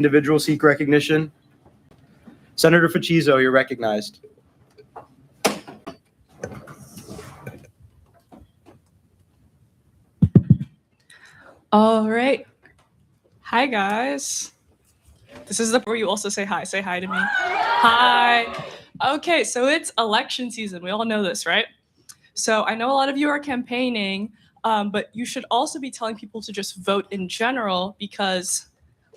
individual seek recognition. Senator Facizo, you're recognized. All right. Hi, guys. This is the where you also say hi. Say hi to me. Hi. Okay, so it's election season. We all know this, right? So I know a lot of you are campaigning, but you should also be telling people to just vote in general because,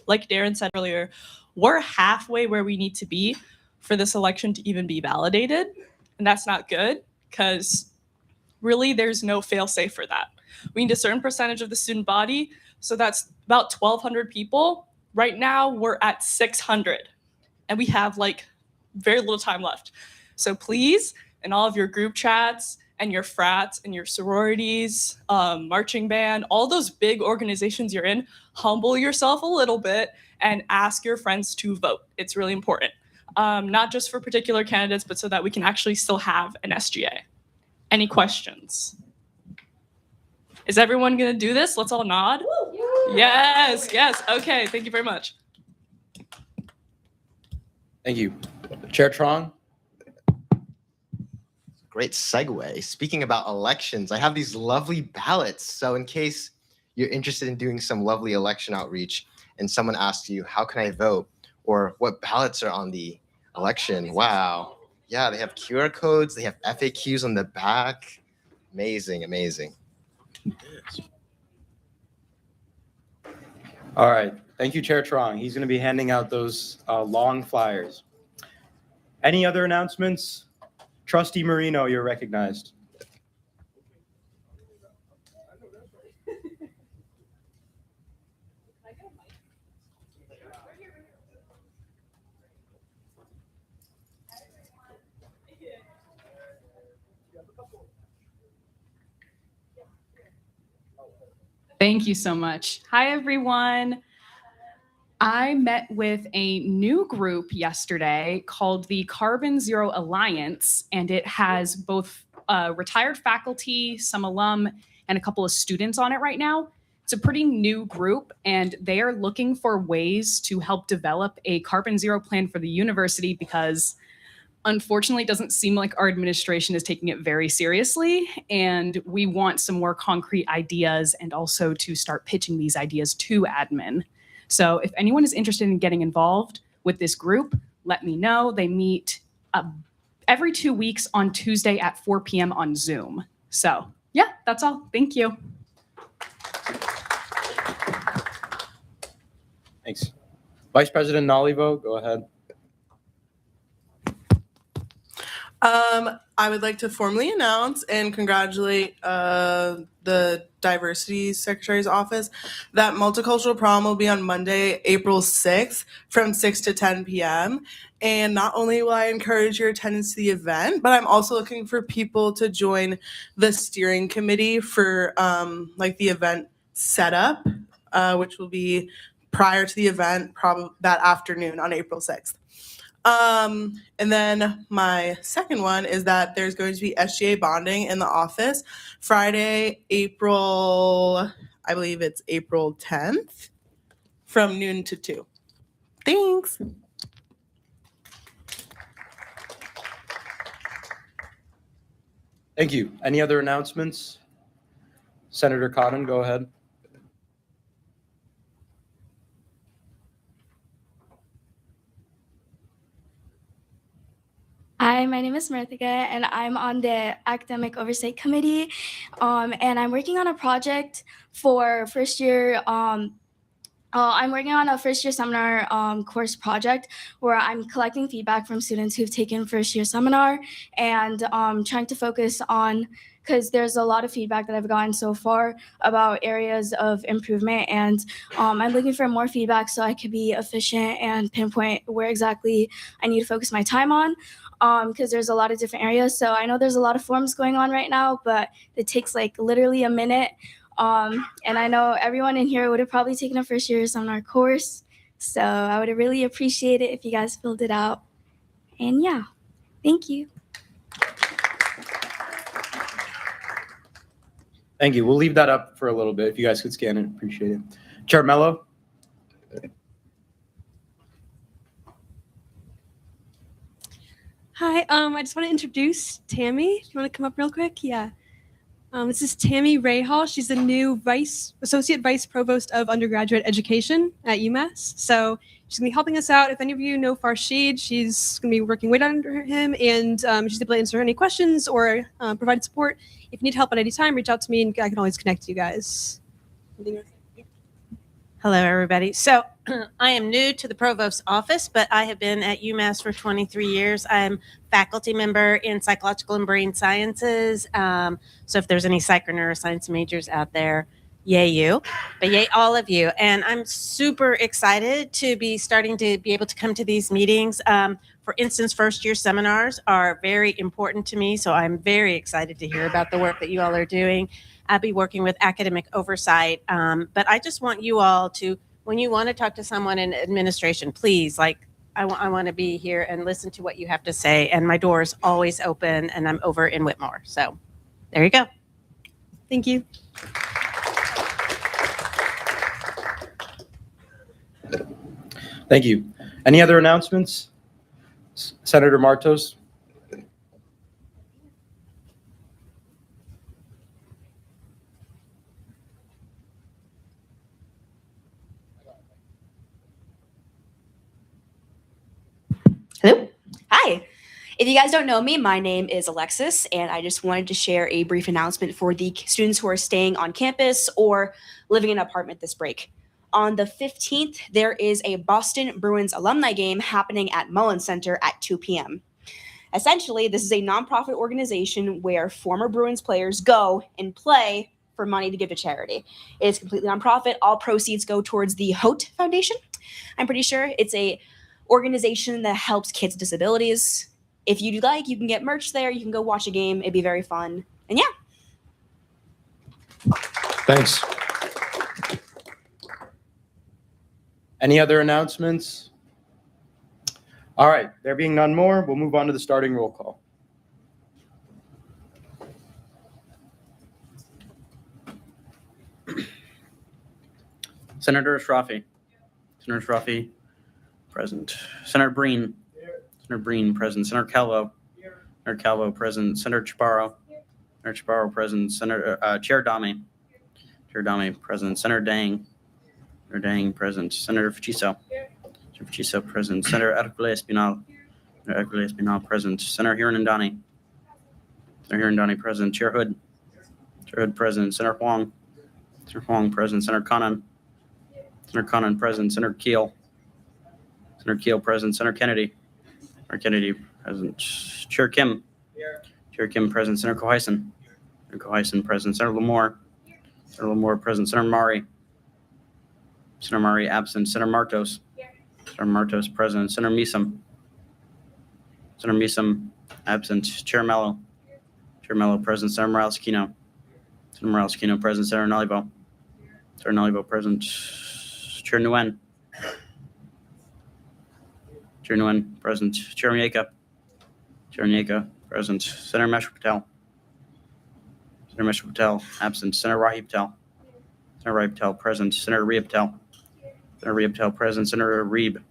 like Darren said earlier, we're halfway where we need to be for this election to even be validated. And that's not good because really there's no fail-safe for that. We need a certain percentage of the student body, so that's about 1,200 people. Right now, we're at 600, and we have like very little time left. So please, in all of your group chats and your frats and your sororities, marching band, all those big organizations you're in, humble yourself a little bit and ask your friends to vote. It's really important, not just for particular candidates, but so that we can actually still have an SGA. Any questions? Is everyone gonna do this? Let's all nod. Yes, yes. Okay, thank you very much. Thank you. Chair Trong. Great segue. Speaking about elections, I have these lovely ballots. So in case you're interested in doing some lovely election outreach and someone asks you, how can I vote? Or what ballots are on the election? Wow. Yeah, they have QR codes. They have FAQs on the back. Amazing, amazing. All right. Thank you, Chair Trong. He's going to be handing out those long flyers. Any other announcements? Trustee Marino, you're recognized. Thank you so much. Hi, everyone. I met with a new group yesterday called the Carbon Zero Alliance, and it has both retired faculty, some alum, and a couple of students on it right now. It's a pretty new group, and they are looking for ways to help develop a carbon zero plan for the university because unfortunately, it doesn't seem like our administration is taking it very seriously, and we want some more concrete ideas and also to start pitching these ideas to admin. So if anyone is interested in getting involved with this group, let me know. They meet every 2 weeks on Tuesday at 4 p.m. on Zoom. So yeah, that's all. Thank you. Thanks. Vice President Nalivo, go ahead. I would like to formally announce and congratulate the Diversity Secretary's office that Multicultural Prom will be on Monday, April 6th from 6 to 10 p.m. And not only will I encourage your attendance to the event, but I'm also looking for people to join the steering committee for like the event setup, which will be prior to the event, probably that afternoon on April 6th. And then my second one is that there's going to be SGA bonding in the office Friday, I believe it's April 10th from noon to 2. Thanks. Thank you. Any other announcements? Senator Cotton, go ahead. Hi, my name is Martha, and I'm on the Academic Oversight Committee, and I'm working on a project for first year. I'm working on a first year seminar course project where I'm collecting feedback from students who've taken first year seminar and trying to focus on, because there's a lot of feedback that I've gotten so far about areas of improvement, and I'm looking for more feedback so I could be efficient and pinpoint where exactly I need to focus my time on. Because there's a lot of different areas. So I know there's a lot of forums going on right now, but it takes like literally a minute. And I know everyone in here would have probably taken a first year seminar course. So I would really appreciate it if you guys filled it out. And yeah, thank you. Thank you. We'll leave that up for a little bit. If you guys could scan it, appreciate it. Chair Mello. Hi, I just want to introduce Tammy. Do you want to come up real quick? Yeah. This is Tammy Rahal. She's the new Associate Vice Provost of Undergraduate Education at UMass. So she's going to be helping us out. If any of you know Farshid, she's going to be working right under him, and she's able to answer any questions or provide support. If you need help at any time, reach out to me, and I can always connect you guys. Hello, everybody. So I am new to the provost's office, but I have been at UMass for 23 years. I'm faculty member in psychological and brain sciences. So if there's any psych or neuroscience majors out there, yay you, but yay all of you. And I'm super excited to be starting to be able to come to these meetings. For instance, first year seminars are very important to me. So I'm very excited to hear about the work that you all are doing. I'll be working with academic oversight. But I just want you all to, when you want to talk to someone in administration, please, I want to be here and listen to what you have to say. And my door is always open, and I'm over in Whitmore. So there you go. Thank you. Thank you. Any other announcements? Senator Martos? Hello. Hi. If you guys don't know me, my name is Alexis, and I just wanted to share a brief announcement for the students who are staying on campus or living in an apartment this break. On the 15th, there is a Boston Bruins alumni game happening at Mullins Center at 2 p.m. Essentially, this is a nonprofit organization where former Bruins players go and play for money to give to charity. It is completely nonprofit. All proceeds go towards the Hote Foundation. I'm pretty sure it's a organization that helps kids with disabilities. If you'd like, you can get merch there. You can go watch a game. It'd be very fun. And yeah. Thanks. Any other announcements? All right, there being none more, we'll move on to the starting roll call. Senator Ashrafi. Senator Ashrafi, present. Senator Breen. Senator Breen, present. Senator Calvo. Senator Calvo, present. Senator Chaparro. Senator Chaparro, present. Senator Chair Dami. Chair Dami, present. Senator Dang. Senator Dang, present. Senator Faciso. Senator Faciso, present. Senator Ercole Espinal. Senator Ercole Espinal, present. Senator Hirondani. Senator Hirondani, present. Chair Hood. Chair Hood, present. Senator Huang. Senator Huang, present. Senator Conan. Senator Conan, present. Senator Keel. Senator Keel, present. Senator Kennedy. Senator Kennedy, present. Chair Kim. Chair Kim, present. Senator Cohison. Senator Cohison, present. Senator Lamore. Senator Lamore, present. Senator Mari. Senator Mari, absent. Senator Martos. Senator Martos, present. Senator Meesum. Senator Meesum, absent. Chair Mello. Chair Mello, present. Senator Morales-Aquino. Senator Morales-Aquino, present. Senator Nalivo. Senator Nalivo, present. Chair Nguyen. Chair Nguyen, present. Chair Onyeka. Chair Onyeka, present. Senator Meshwa Patel. Senator Meshwa Patel, absent. Senator Rahi Patel. Senator Rahi Patel, present. Senator Rhea Patel. Senator Rhea Patel, present. Senator Reeb.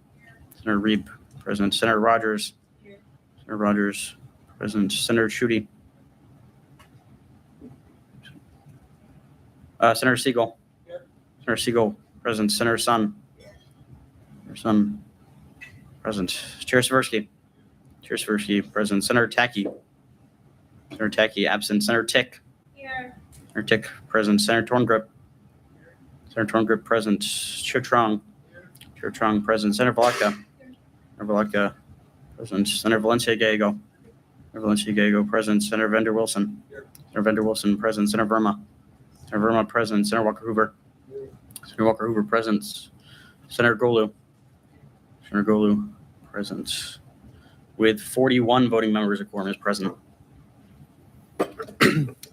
Senator Reeb, present. Senator Rogers. Senator Rogers, present. Senator Schuette. Senator Siegel. Senator Siegel, present. Senator Sun. Senator Sun, present. Chair Swirsky. Chair Swirsky, present. Senator Tacky. Senator Tacky, absent. Senator Tick. Here. Senator Tick, present. Senator Torngrip. Senator Torngrip, present. Chair Trong. Chair Trong, present. Senator Valetka. Senator Valetka, present. Senator Valencia Gallego. Senator Valencia Gallego, present. Senator Vender Wilson. Senator Vender Wilson, present. Senator Verma. Senator Verma, present. Senator Walker Hoover. Senator Walker Hoover, present. Senator Golu. Senator Golu, present. With 41 voting members, a quorum is present.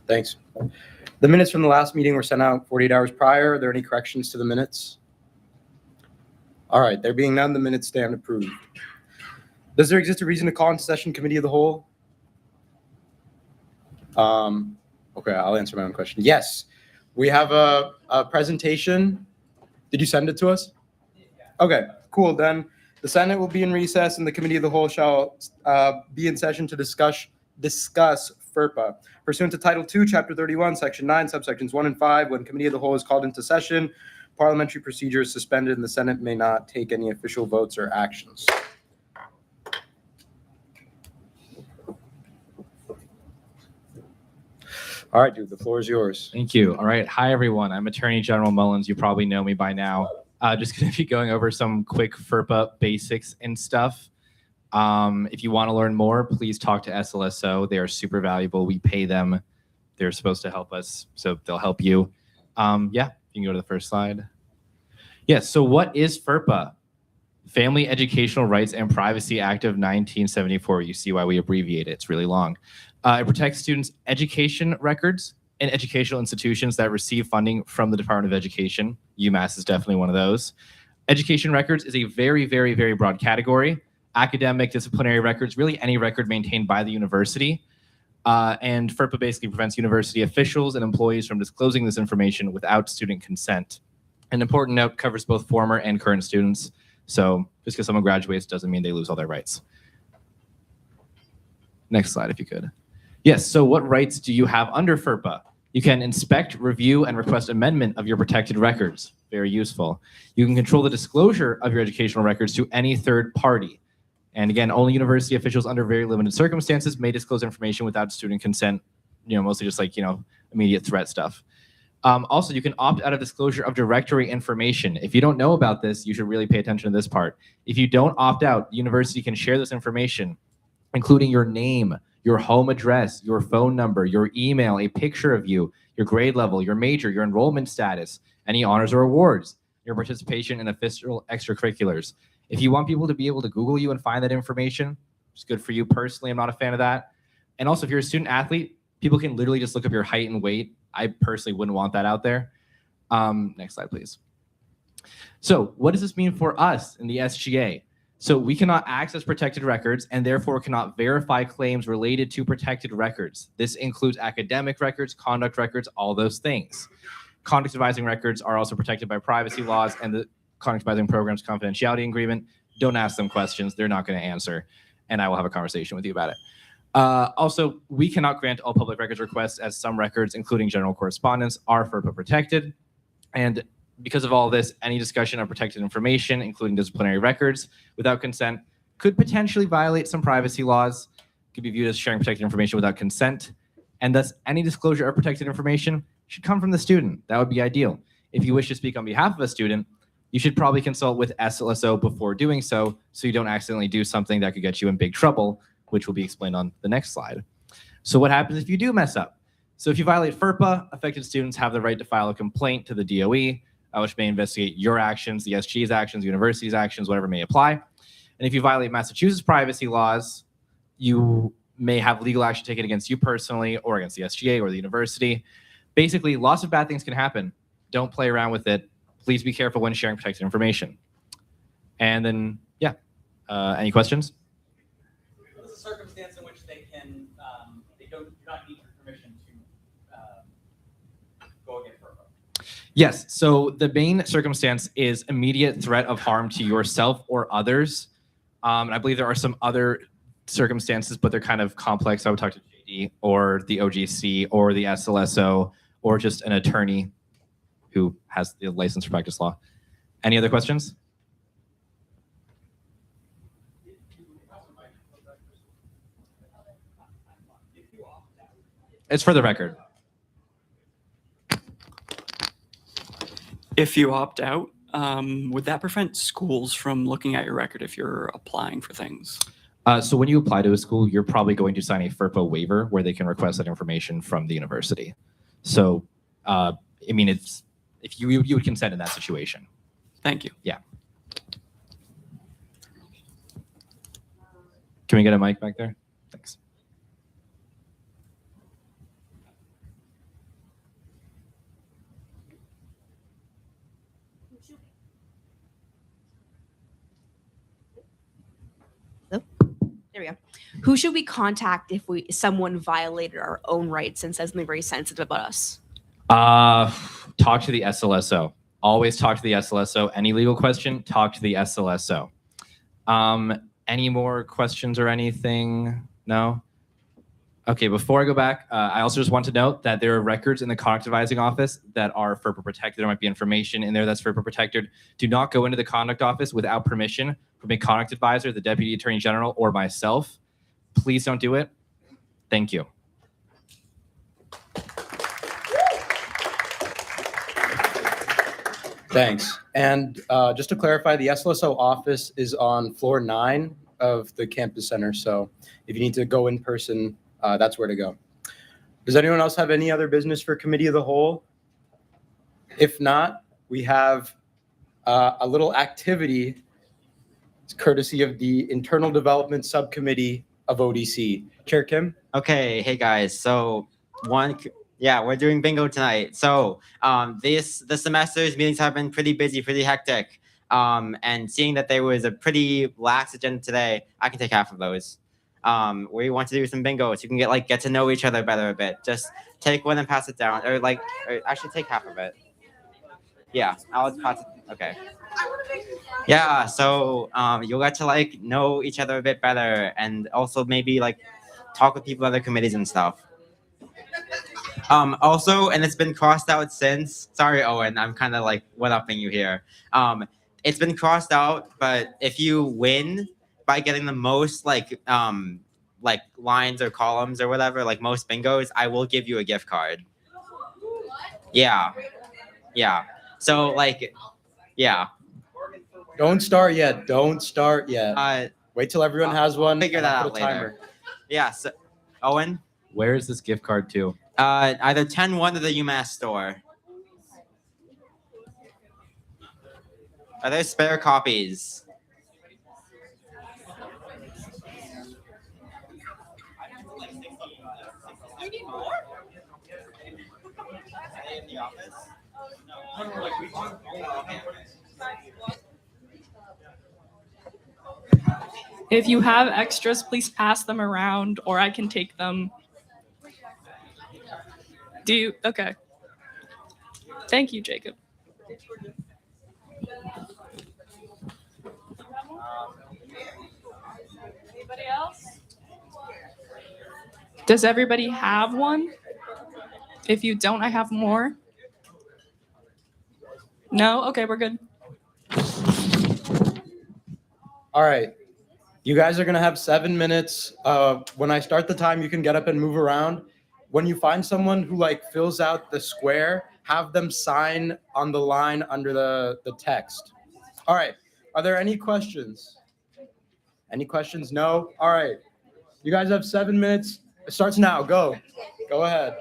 Thanks. The minutes from the last meeting were sent out 48 hours prior. Are there any corrections to the minutes? All right, there being none, the minutes stand approved. Does there exist a reason to call into session committee of the whole? Okay, I'll answer my own question. Yes, we have a presentation. Did you send it to us? Okay, cool. Then The Senate will be in recess, and the Committee of the Whole shall be in session to discuss FERPA. Pursuant to Title II, Chapter 31, Section 9, subsections 1 and 5, when Committee of the Whole is called into session, parliamentary procedure is suspended, and the Senate may not take any official votes or actions. All right, dude, the floor is yours. Thank you. All right. Hi, everyone. I'm Attorney General Mullins. You probably know me by now. Just going to be going over some quick FERPA basics and stuff. If you want to learn more, please talk to SLSO. They are super valuable. We pay them. They're supposed to help us, so they'll help you. Yeah, you can go to the first slide. Yes, so what is FERPA? Family Educational Rights and Privacy Act of 1974. You see why we abbreviate it. It's really long. It protects students' education records in educational institutions that receive funding from the Department of Education. UMass is definitely one of those. Education records is a very, very, very broad category. Academic, disciplinary records, really any record maintained by the university. And FERPA basically prevents university officials and employees from disclosing this information without student consent. An important note, covers both former and current students. So just because someone graduates doesn't mean they lose all their rights. Next slide, if you could. Yes, so what rights do you have under FERPA? You can inspect, review, and request amendment of your protected records. Very useful. You can control the disclosure of your educational records to any third party. And again, only university officials under very limited circumstances may disclose information without student consent, mostly just like, immediate threat stuff. Also, you can opt out of disclosure of directory information. If you don't know about this, you should really pay attention to this part. If you don't opt out, the university can share this information, including your name, your home address, your phone number, your email, a picture of you, your grade level, your major, your enrollment status, any honors or awards, your participation in official extracurriculars. If you want people to be able to Google you and find that information, it's good for you personally. I'm not a fan of that. And also, if you're a student athlete, people can literally just look up your height and weight. I personally wouldn't want that out there. Next slide, please. So what does this mean for us in the SGA? So we cannot access protected records and therefore cannot verify claims related to protected records. This includes academic records, conduct records, all those things. Conduct advising records are also protected by privacy laws and the Conduct Advising Program's confidentiality agreement. Don't ask them questions. They're not going to answer. And I will have a conversation with you about it. Also, we cannot grant all public records requests as some records, including general correspondence, are FERPA protected. And because of all this, any discussion of protected information, including disciplinary records, without consent, could potentially violate some privacy laws, could be viewed as sharing protected information without consent, and thus any disclosure of protected information should come from the student. That would be ideal. If you wish to speak on behalf of a student, you should probably consult with SLSO before doing so you don't accidentally do something that could get you in big trouble, which will be explained on the next slide. So what happens if you do mess up? So if you violate FERPA, affected students have the right to file a complaint to the DOE, which may investigate your actions, the SG's actions, the university's actions, whatever may apply. And if you violate Massachusetts privacy laws, you may have legal action taken against you personally or against the SGA or the university. Basically, lots of bad things can happen. Don't play around with it. Please be careful when sharing protected information. And then, yeah, any questions? What's the circumstance in which they can, they do not need your permission to go against FERPA? Yes, so the main circumstance is immediate threat of harm to yourself or others. And I believe there are some other circumstances, but they're kind of complex. I would talk to JD or the OGC or the SLSO or just an attorney who has the license for practice law. Any other questions? It's for the record. If you opt out, would that prevent schools from looking at your record if you're applying for things? So when you apply to a school, you're probably going to sign a FERPA waiver where they can request that information from the university. So, I mean, it's if you would consent in that situation. Thank you. Yeah. Can we get a mic back there? Thanks. There we go. Who should we contact if someone violated our own rights and says something very sensitive about us? Talk to the SLSO. Always talk to the SLSO. Any legal question, talk to the SLSO. Any more questions or anything? No? Okay, before I go back, I also just want to note that there are records in the conduct advising office that are FERPA protected. There might be information in there that's FERPA protected. Do not go into the conduct office without permission from a conduct advisor, the Deputy Attorney General, or myself. Please don't do it. Thank you. Thanks. And just to clarify, the SLSO office is on floor 9 of the campus center. So if you need to go in person, that's where to go. Does anyone else have any other business for committee of the whole? If not, we have a little activity. It's courtesy of the Internal Development Subcommittee of ODC. Chair Kim? Okay, hey guys. So we're doing bingo tonight. So this semester's meetings have been pretty busy, pretty hectic. And seeing that there was a pretty lax agenda today, I can take half of those. We want to do some bingo so you can get to know each other better a bit. Just take one and pass it down, or actually take half of it. Yeah, I'll pass it. Okay. Yeah, so you'll get to know each other a bit better, and also maybe talk with people, other committees and stuff. Also, and it's been crossed out since. Sorry, Owen, I'm kind of one-upping you here. It's been crossed out, but if you win by getting the most lines or columns or whatever, most bingos, I will give you a gift card. Yeah. So yeah. Don't start yet. Don't start yet. Wait till everyone has one. Figure that out put a timer. later. Yeah. So, Owen, where is this gift card to? Either 10-1 or the UMass store. Are there spare copies? If you have extras, please pass them around, or I can take them. Do you? Okay. Thank you, Jacob. Anybody else? Does everybody have one? If you don't, I have more. No? Okay, we're good. All right. You guys are going to have 7 minutes. When I start the time, you can get up and move around. When you find someone who fills out the square, have them sign on the line under the text. All right. Are there any questions? Any questions? No? All right. You guys have 7 minutes. It starts now. Go. Go ahead.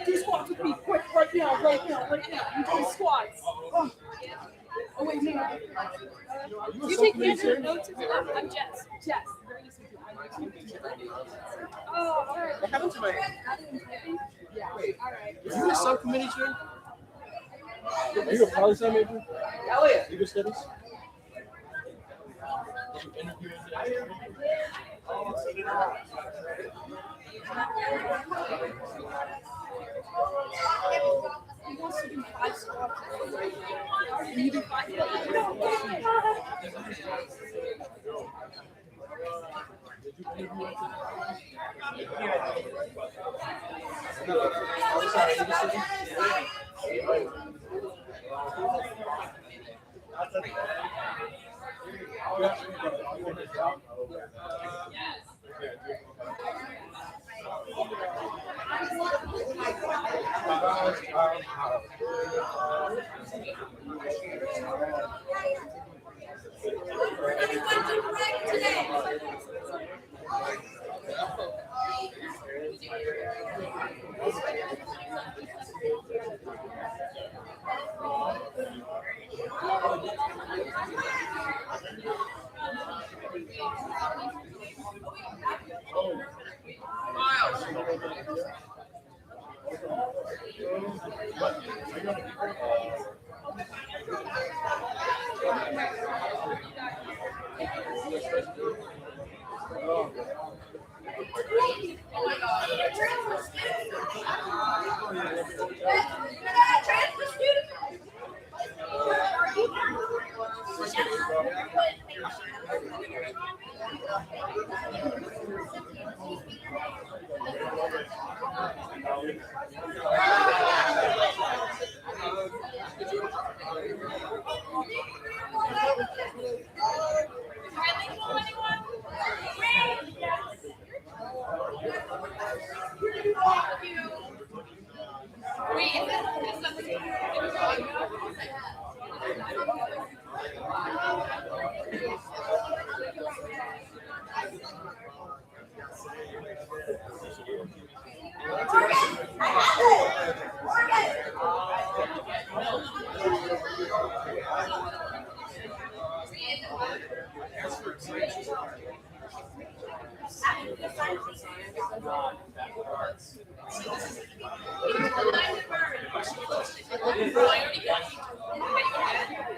Do squats with me, quick, right now. You do squats. Oh wait, no. You take notes. I'm Jess. Oh, all right. What happened to my? Yeah. Wait. All right. Is you a subcommittee chair? Are you a poli-sci major? Elliot. Legal studies?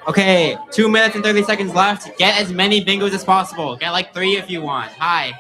Okay, 2 minutes and 30 seconds left. Get as many bingos as possible. Get like 3 if you want. Hi.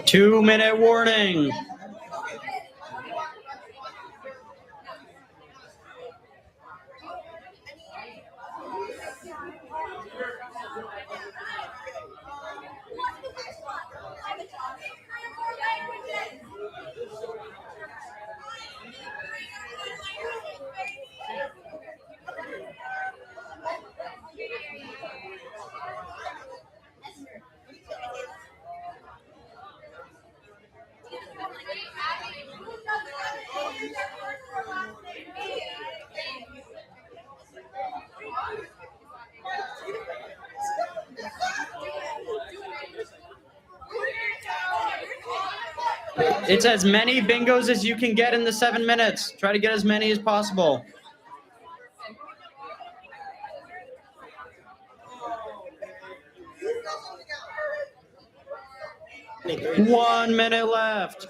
Two-minute warning. It's as many bingos as you can get in the 7 minutes. Try to get as many as possible. One minute left.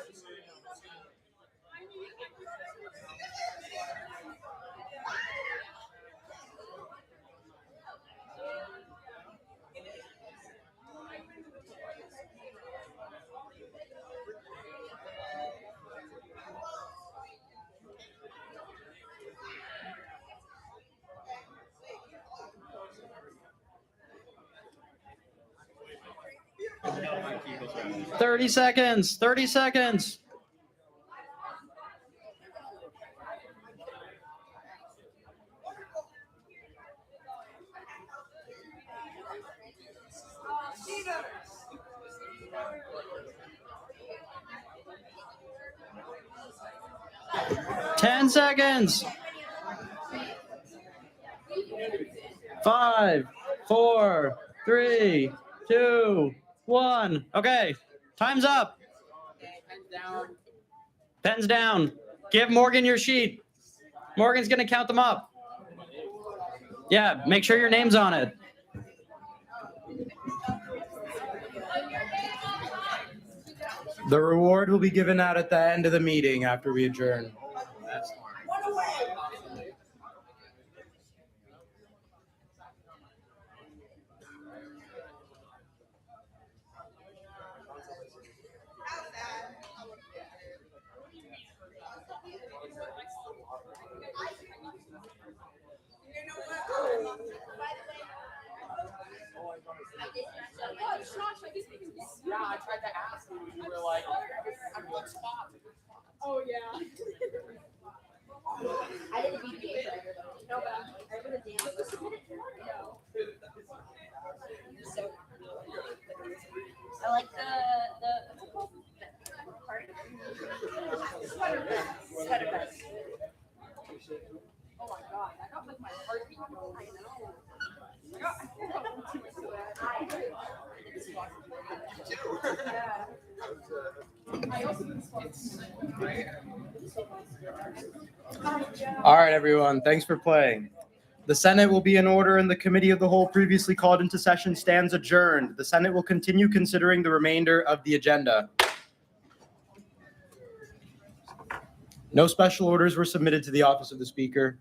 Thirty seconds. 30 seconds. Ten seconds. 5, 4, 3, 2, 1. Okay, time's up. Pens down. Give Morgan your sheet. Morgan's going to count them up. Yeah, make sure your name's on it. The reward will be given out at the end of the meeting after we adjourn. Yeah, I tried to ask you. You were like, I'm good spot. Oh, yeah. I didn't beat the no, but I would have danced. I like the part. Sweater vest. Sweater vest. Oh my god, I got like my heartbeat. I know. All right, everyone. Thanks for playing. The Senate will be in order and the committee of the whole previously called into session stands adjourned. The Senate will continue considering the remainder of the agenda. No special orders were submitted to the office of the Speaker.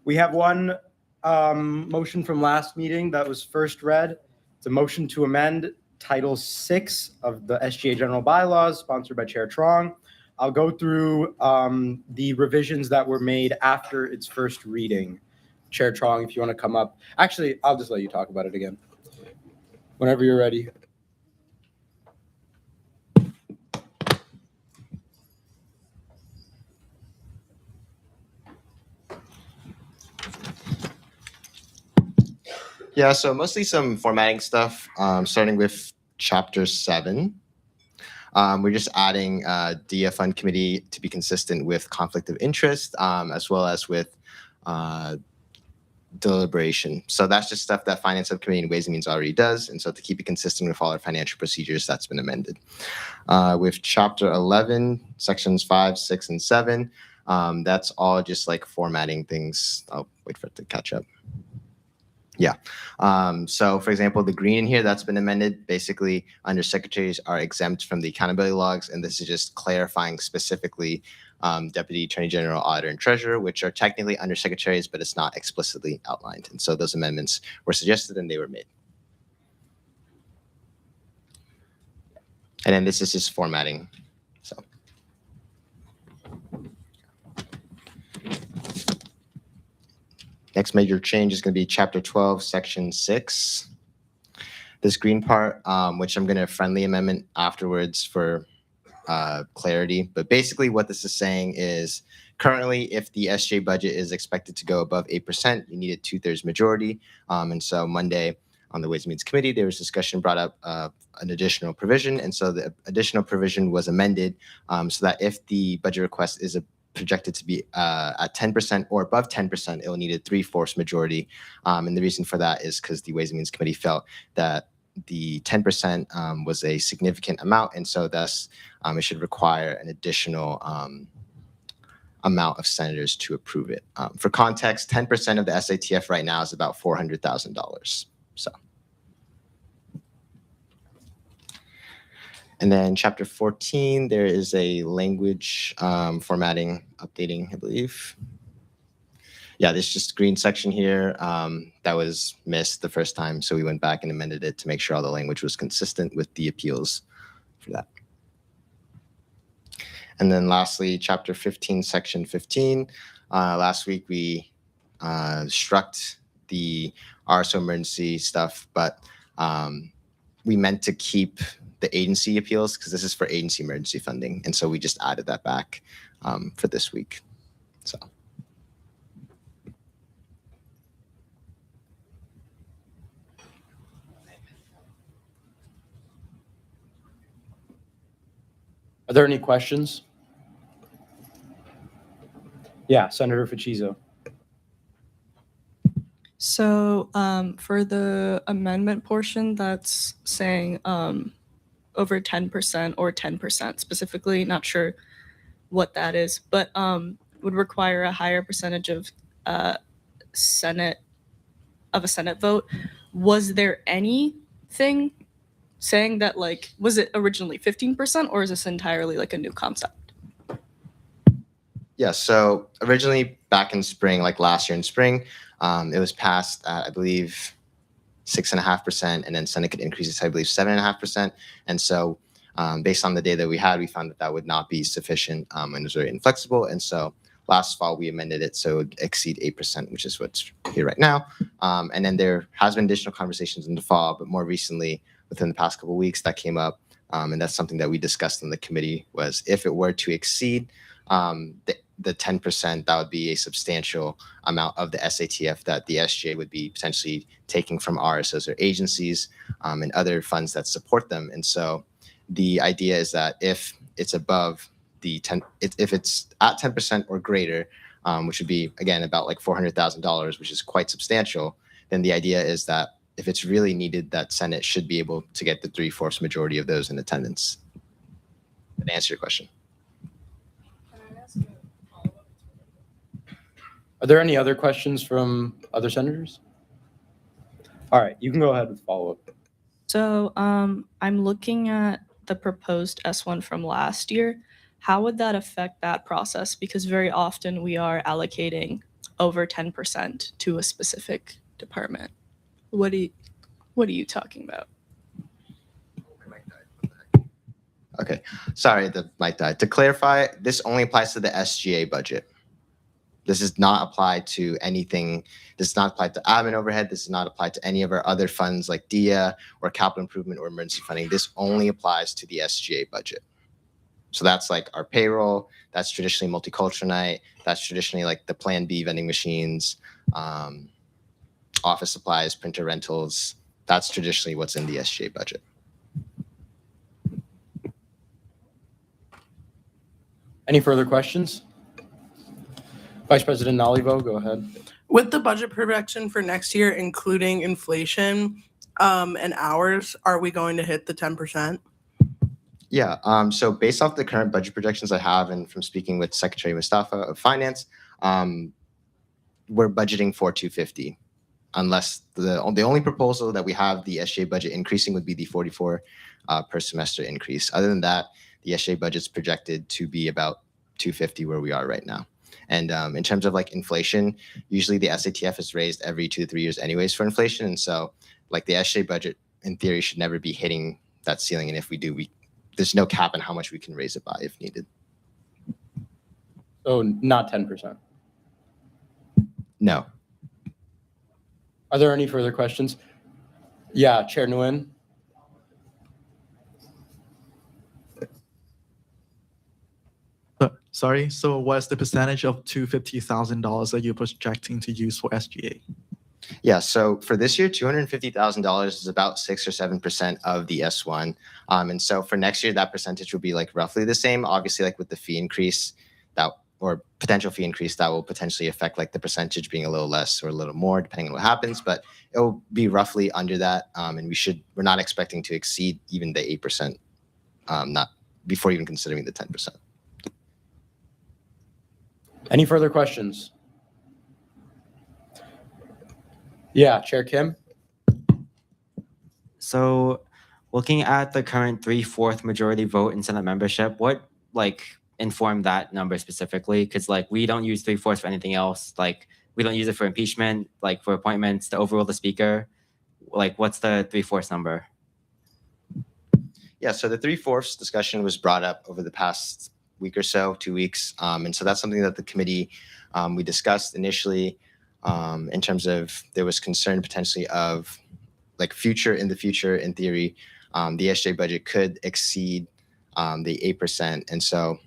We have one motion from last meeting that was first read. It's a motion to amend Title 6 of the SGA General Bylaws, sponsored by Chair Trong. I'll go through the revisions that were made after its first reading. Chair Trong, if you want to come up. Actually, I'll just let you talk about it again. Whenever you're ready. Yeah, so mostly some formatting stuff, starting with Chapter 7. We're just adding DF Fund Committee to be consistent with conflict of interest, as well as with deliberation. So that's just stuff that Finance Subcommittee and Ways and Means already does. And so to keep it consistent with all our financial procedures, that's been amended. With Chapter 11, Sections 5, 6, and 7, that's all just like formatting things. I'll wait for it to catch up. Yeah. So for example, the green in here, that's been amended. Basically, undersecretaries are exempt from the accountability logs. And this is just clarifying specifically Deputy Attorney General, Auditor, and Treasurer, which are technically undersecretaries, but it's not explicitly outlined. And so those amendments were suggested and they were made. And then this is just formatting. So. Next major change is going to be Chapter 12, Section 6. This green part, which I'm going to friendly amendment afterwards for clarity. But basically what this is saying is currently if the SJ budget is expected to go above 8%, you need a 2/3 majority. And so Monday on the Ways and Means Committee, there was discussion brought up an additional provision. And so the additional provision was amended so that if the budget request is projected to be at 10% or above 10%, it will need a 3/4 majority. And the reason for that is because the Ways and Means Committee felt that the 10% was a significant amount, and so thus it should require an additional amount of senators to approve it. For context, 10% of the SATF right now is about $400,000. So. And then Chapter 14, there is a language formatting updating, I believe. Yeah, this just green section here that was missed the first time. So we went back and amended it to make sure all the language was consistent with the appeals for that. And then lastly, Chapter 15, Section 15. Last week we struck the RSO emergency stuff, but we meant to keep the agency appeals because this is for agency emergency funding. And so we just added that back for this week. So. Are there any questions? Yeah, Senator Ficizzo. So for the amendment portion, that's saying over 10% or 10% specifically, not sure what that is, but would require a higher percentage of Senate vote. Was there anything saying that, like, was it originally 15% or is this entirely like a new concept? Yeah, so originally back in spring, like last year in spring, it was passed at, I believe, 6.5%, and then Senate could increase it to, I believe, 7.5%. And so based on the data we had, we found that that would not be sufficient and it was very inflexible. And so last fall, we amended it so it would exceed 8%, which is what's here right now. And then there has been additional conversations in the fall, but more recently, within the past couple of weeks, that came up. And that's something that we discussed in the committee was if it were to exceed the 10%, that would be a substantial amount of the SATF that the SGA would be potentially taking from RSOs or agencies and other funds that support them. And so the idea is that if it's above the 10, if it's at 10% or greater, which would be, again, about like $400,000, which is quite substantial, then the idea is that if it's really needed, that Senate should be able to get the 3/4 majority of those in attendance. Did I answer your question? Are there any other questions from other senators? All right, you can go ahead with follow-up. So I'm looking at the proposed S1 from last year. How would that affect that process? Because very often we are allocating over 10% to a specific department. What are you talking about? Okay, sorry, the mic died. To clarify, this only applies to the SGA budget. This does not apply to anything. This does not apply to admin overhead. This does not apply to any of our other funds like DIA or capital improvement or emergency funding. This only applies to the SGA budget. So that's like our payroll. That's traditionally multicultural night. That's traditionally like the Plan B vending machines, office supplies, printer rentals. That's traditionally what's in the SGA budget. Any further questions? Vice President Nalivo, go ahead. With the budget projection for next year, including inflation and hours, are we going to hit the 10%? Yeah, so based off the current budget projections I have and from speaking with Secretary Mustafa of Finance, we're budgeting for 250, unless the only proposal that we have the SGA budget increasing would be the 44 per semester increase. Other than that, the SGA budget's projected to be about 250 where we are right now. And in terms of like inflation, usually the SATF is raised every 2 to 3 years anyways for inflation. And so like the SGA budget in theory should never be hitting that ceiling. And if we do, there's no cap on how much we can raise it by if needed. So not 10%. No. Are there any further questions? Yeah, Chair Nguyen. Sorry, so what's the percentage of $250,000 that you're projecting to use for SGA? Yeah, so for this year, $250,000 is about 6 or 7% of the S1. And so for next year, that percentage will be like roughly the same. Obviously, like with the fee increase or potential fee increase, that will potentially affect like the percentage being a little less or a little more, depending on what happens. But it will be roughly under that. And we're not expecting to exceed even the 8%, not before even considering the 10%. Any further questions? Yeah, Chair Kim. So looking at the current 3/4 majority vote in Senate membership, what like informed that number specifically? Because like we don't use 3/4 for anything else. Like we don't use it for impeachment, like for appointments to overrule the speaker. Like what's the 3/4 number? Yeah, so the 3/4 discussion was brought up over the past week or so, 2 weeks. And so that's something that the committee, we discussed initially in terms of there was concern potentially of like in the future, in theory, the SGA budget could exceed the 8%. And so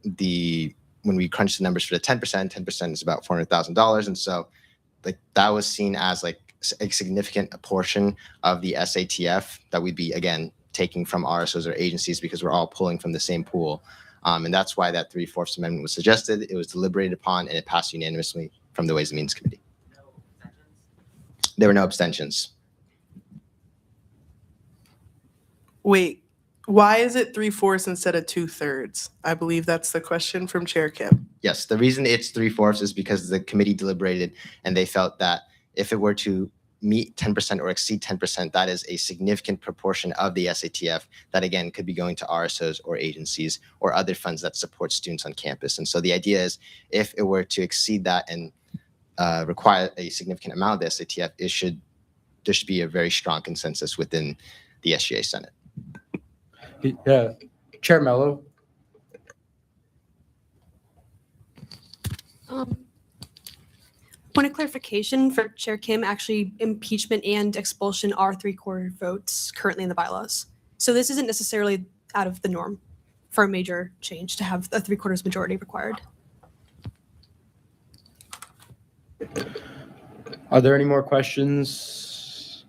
when we crunched the numbers for the 10% is about $400,000. And so like that was seen as like a significant portion of the SATF that we'd be, again, taking from RSOs or agencies because we're all pulling from the same pool. And that's why that 3/4 amendment was suggested. It was deliberated upon and it passed unanimously from the Ways and Means Committee. There were no abstentions. Wait, why is it 3/4 instead of 2/3? I believe that's the question from Chair Kim. Yes, the reason it's 3/4 is because the committee deliberated and they felt that if it were to meet 10% or exceed 10%, that is a significant proportion of the SATF that again could be going to RSOs or agencies or other funds that support students on campus. And so the idea is if it were to exceed that and require a significant amount of the SATF, there should be a very strong consensus within the SGA Senate. Yeah, Chair Mello. Point of clarification for Chair Kim, actually impeachment and expulsion are 3/4 votes currently in the bylaws. So this isn't necessarily out of the norm for a major change to have a 3/4 majority required. Are there any more questions?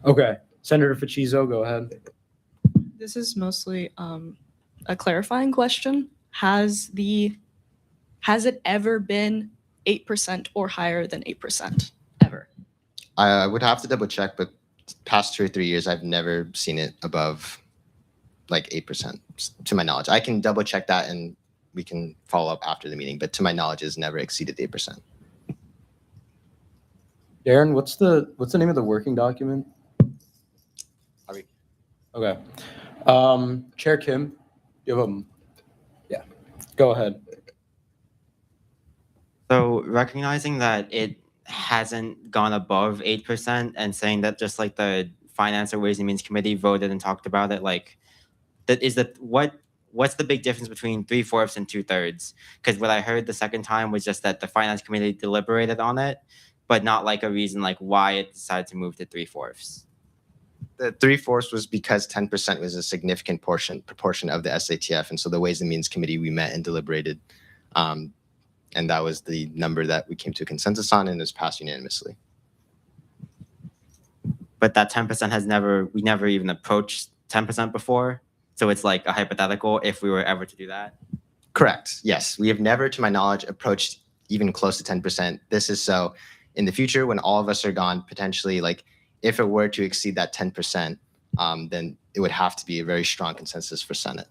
Okay, Senator Facizo, go ahead. This is mostly a clarifying question. Has it ever been 8% or higher than 8% ever? I would have to double check, but past 2 or 3 years, I've never seen it above like 8%, to my knowledge. I can double check that and we can follow up after the meeting, but to my knowledge, it's never exceeded 8%. Darren, what's the name of the working document? Okay. Chair Kim, you have yeah, go ahead. So recognizing that it hasn't gone above 8% and saying that just like the Finance or Ways and Means Committee voted and talked about it, like what's the big difference between 3/4 and 2/3? Because what I heard the second time was just that the Finance Committee deliberated on it, but not like a reason like why it decided to move to 3/4. The 3/4 was because 10% was a significant proportion of the SATF. And so the Ways and Means Committee, we met and deliberated. And that was the number that we came to a consensus on and it was passed unanimously. But that 10% we never even approached 10% before. So it's like a hypothetical if we were ever to do that. Correct. Yes. We have never, to my knowledge, approached even close to 10%. This is so in the future when all of us are gone, potentially like if it were to exceed that 10%, then it would have to be a very strong consensus for Senate.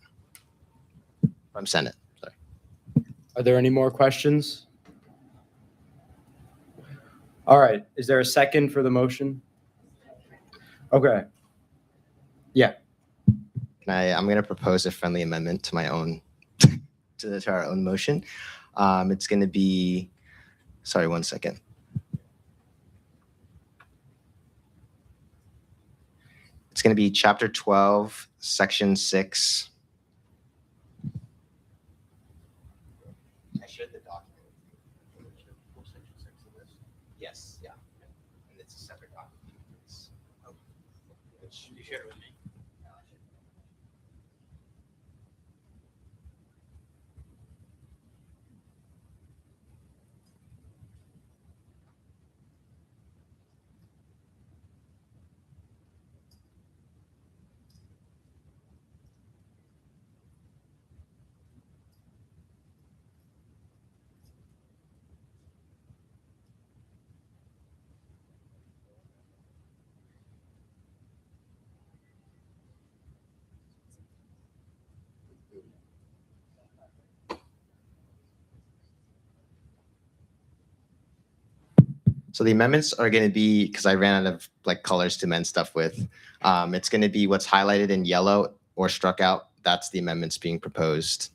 From Senate, sorry. Are there any more questions? All right, is there a second for the motion? Okay. Yeah. I'm going to propose a friendly amendment to my own, to our own motion. It's going to be, sorry, one second. It's going to be Chapter 12, Section 6. I shared the document. Yes, yeah. And it's a separate document. Which you shared it with me. So the amendments are going to be, because I ran out of like colors to amend stuff with, it's going to be what's highlighted in yellow or struck out. That's the amendments being proposed.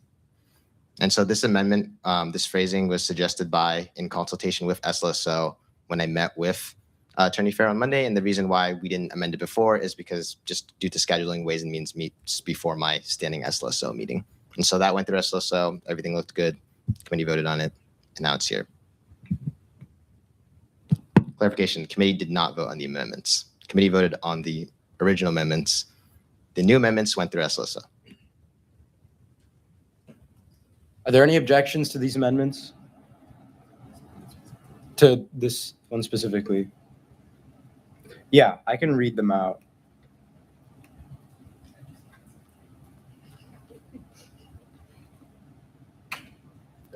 And so this amendment, this phrasing was suggested in consultation with SLSO when I met with Attorney Fair on Monday. And the reason why we didn't amend it before is because just due to scheduling, Ways and Means meets before my standing SLSO meeting. And so that went through SLSO, everything looked good, committee voted on it, and now it's here. Clarification, the committee did not vote on the amendments. The committee voted on the original amendments. The new amendments went through SLSO. Are there any objections to these amendments? To this one specifically? Yeah, I can read them out.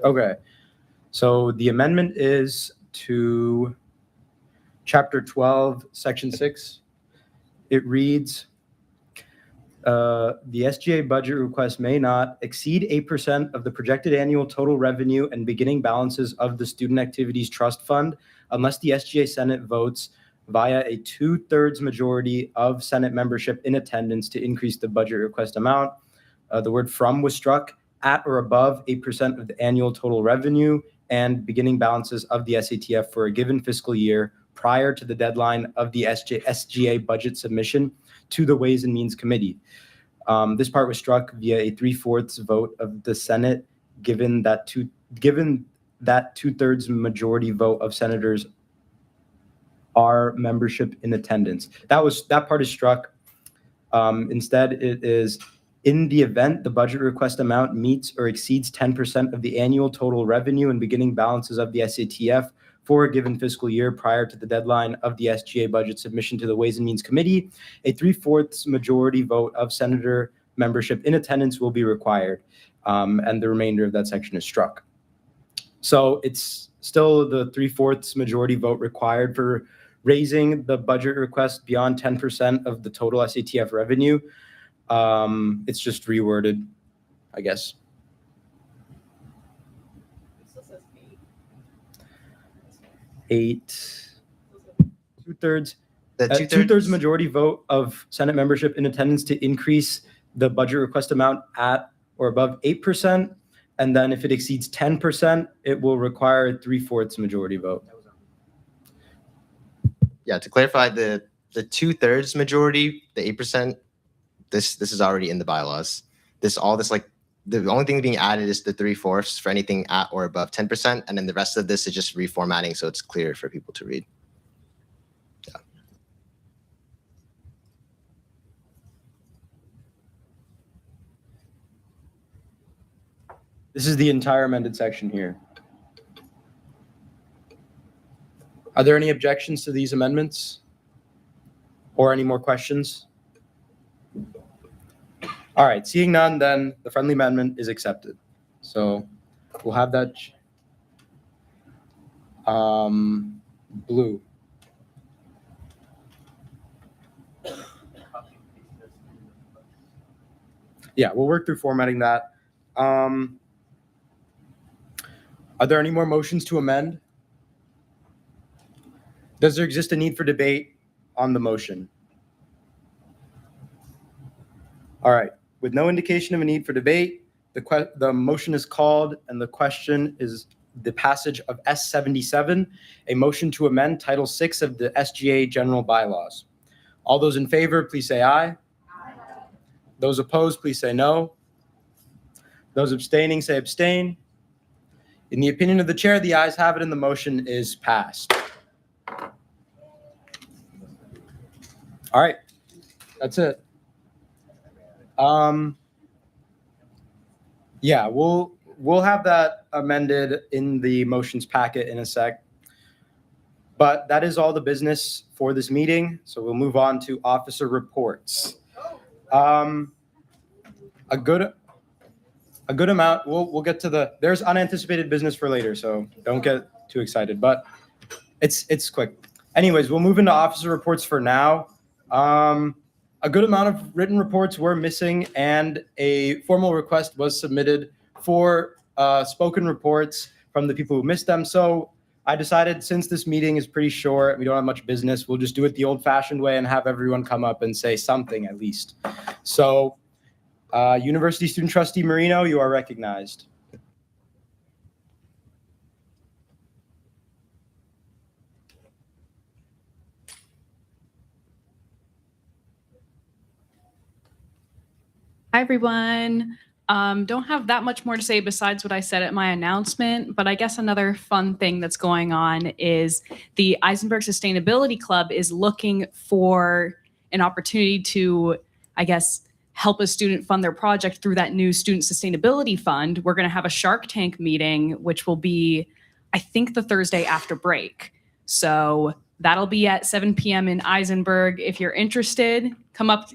Okay, so the amendment is to Chapter 12, Section 6. It reads, the SGA budget request may not exceed 8% of the projected annual total revenue and beginning balances of the Student Activities Trust Fund unless the SGA Senate votes via a 2/3 majority of Senate membership in attendance to increase the budget request amount. The word "from" was struck. At or above 8% of the annual total revenue and beginning balances of the SATF for a given fiscal year prior to the deadline of the SGA budget submission to the Ways and Means Committee. This part was struck via a 3/4 vote of the Senate, given that 2/3 majority vote of senators are membership in attendance. That part is struck. Instead, it is, in the event the budget request amount meets or exceeds 10% of the annual total revenue and beginning balances of the SATF for a given fiscal year prior to the deadline of the SGA budget submission to the Ways and Means Committee, a 3/4 majority vote of senator membership in attendance will be required, and the remainder of that section is struck. So it's still the 3/4 majority vote required for raising the budget request beyond 10% of the total SATF revenue. It's just reworded, I guess. 8, 2/3. The 2/3 majority vote of Senate membership in attendance to increase the budget request amount at or above 8%. And then if it exceeds 10%, it will require a 3/4 majority vote. Yeah, to clarify, the 2/3 majority, the 8%, this is already in the bylaws. The only thing being added is the 3/4 for anything at or above 10%, and then the rest of this is just reformatting so it's clear for people to read. Yeah. This is the entire amended section here. Are there any objections to these amendments? Or any more questions? All right, seeing none, then the friendly amendment is accepted. So we'll have that blue. Yeah, we'll work through formatting that. Are there any more motions to amend? Does there exist a need for debate on the motion? All right, with no indication of a need for debate, the motion is called and the question is the passage of S77, a motion to amend Title VI of the SGA General Bylaws. All those in favor, please say aye. Aye. Those opposed, please say no. Those abstaining, say abstain. In the opinion of the chair, the ayes have it and the motion is passed. All right, that's it. Yeah, we'll have that amended in the motions packet in a sec. But that is all the business for this meeting. So we'll move on to officer reports. A good amount. We'll get to there's unanticipated business for later, so don't get too excited. But it's quick. Anyways, we'll move into officer reports for now. A good amount of written reports were missing, and a formal request was submitted for spoken reports from the people who missed them. So I decided, since this meeting is pretty short, we don't have much business, we'll just do it the old-fashioned way and have everyone come up and say something at least. So, University Student Trustee Marino, you are recognized. Hi, everyone. Don't have that much more to say besides what I said at my announcement, but I guess another fun thing that's going on is the Eisenberg Sustainability Club is looking for an opportunity to, I guess, help a student fund their project through that new Student Sustainability Fund. We're going to have a Shark Tank meeting, which will be, I think, the Thursday after break. So that'll be at 7 p.m. in Eisenberg. If you're interested, come up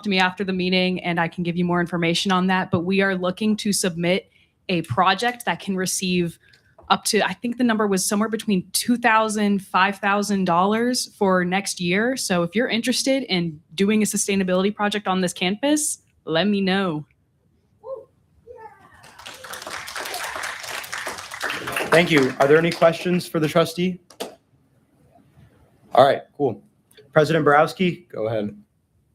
to me after the meeting and I can give you more information on that. But we are looking to submit a project that can receive up to, I think the number was somewhere between $2,000, $5,000 for next year. So if you're interested in doing a sustainability project on this campus, let me know. Thank you. Are there any questions for the trustee? All right, cool. President Borowski, go ahead.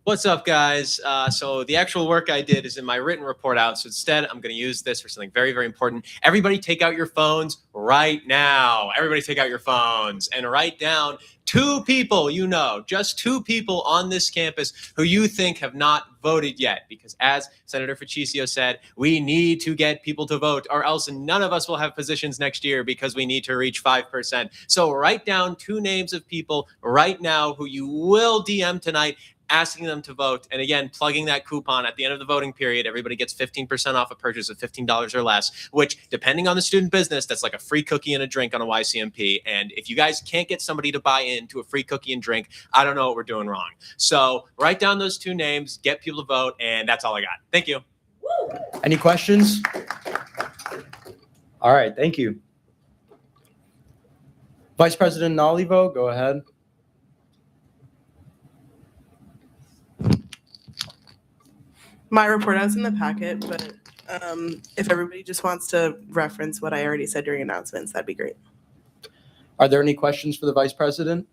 What's up, guys? So the actual work I did is in my written report out. So instead, I'm going to use this for something very, very important. Everybody take out your phones right now. Everybody take out your phones and write down 2 people, just 2 people on this campus who you think have not voted yet. Because as Senator Ficiccio said, we need to get people to vote or else none of us will have positions next year because we need to reach 5%. So write down 2 names of people right now who you will DM tonight, asking them to vote. And again, plugging that coupon at the end of the voting period, everybody gets 15% off a purchase of $15 or less, which depending on the student business, that's like a free cookie and a drink on a YCMP. And if you guys can't get somebody to buy into a free cookie and drink, I don't know what we're doing wrong. So write down those 2 names, get people to vote, and that's all I got. Thank you. Any questions? All right, thank you. Vice President Nalivo, go ahead. My report out's in the packet, but if everybody just wants to reference what I already said during announcements, that'd be great. Are there any questions for the Vice President?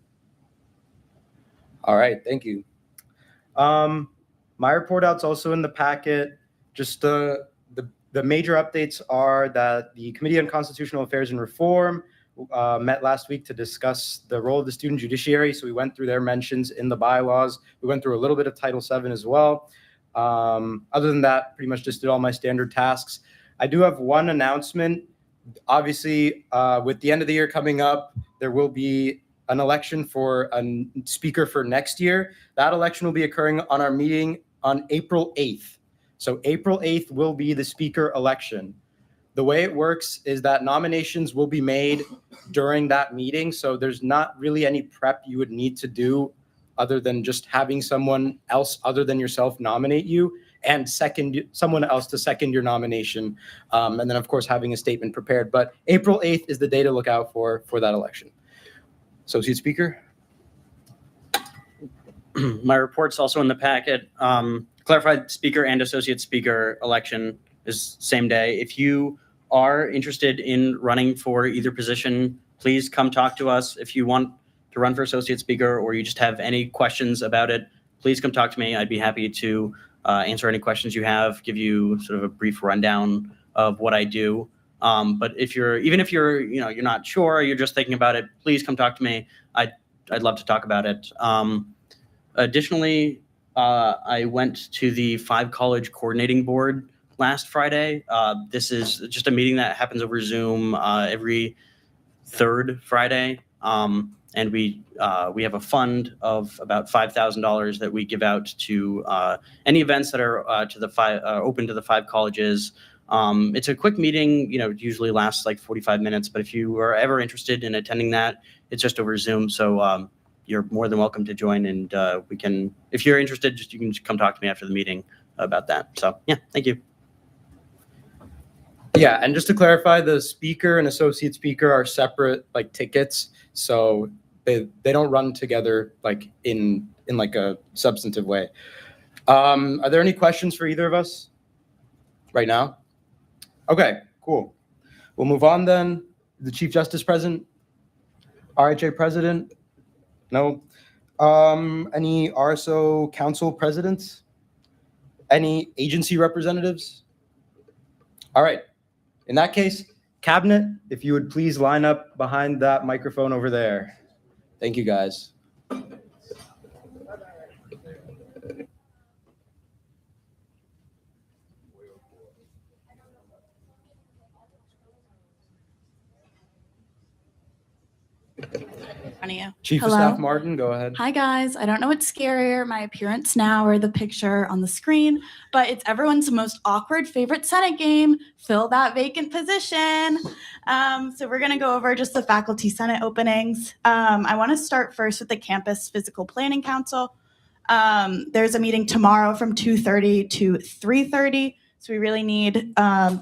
All right, thank you. My report out's also in the packet. Just the major updates are that the Committee on Constitutional Affairs and Reform met last week to discuss the role of the student judiciary. So we went through their mentions in the bylaws. We went through a little bit of Title VII as well. Other than that, pretty much just did all my standard tasks. I do have one announcement. Obviously, with the end of the year coming up, there will be an election for a speaker for next year. That election will be occurring on our meeting on April 8th. So April 8th will be the speaker election. The way it works is that nominations will be made during that meeting. So there's not really any prep you would need to do other than just having someone else other than yourself nominate you and someone else to second your nomination. And then of course, having a statement prepared, but April 8th is the day to look out for that election. Associate Speaker. My report's also in the packet. Clarified Speaker and Associate Speaker election is same day. If you are interested in running for either position, please come talk to us. If you want to run for Associate Speaker or you just have any questions about it, please come talk to me. I'd be happy to answer any questions you have, give you sort of a brief rundown of what I do. But even if you're not sure, you're just thinking about it, please come talk to me. I'd love to talk about it. Additionally, I went to the 5 college coordinating board last Friday. This is just a meeting that happens over Zoom every 3rd Friday. And we have a fund of about $5,000 that we give out to any events that are open to the 5 colleges. It's a quick meeting, it usually lasts like 45 minutes, but if you are ever interested in attending that, it's just over Zoom. So you're more than welcome to join, and if you're interested, you can just come talk to me after the meeting about that. So yeah, thank you. Yeah, and just to clarify, the speaker and associate speaker are separate tickets. So they don't run together in a substantive way. Are there any questions for either of us right now? Okay, cool. We'll move on then. The Chief Justice present? RHA president? No. Any RSO council presidents? Any agency representatives? All right. In that case, cabinet, if you would please line up behind that microphone over there. Thank you, guys. Chief of Staff Martin, go ahead. Hi, guys. I don't know what's scarier, my appearance now or the picture on the screen, but it's everyone's most awkward favorite Senate game, fill that vacant position. So we're going to go over just the faculty Senate openings. I want to start first with the Campus Physical Planning Council. There's a meeting tomorrow from 2:30 to 3:30. So we really need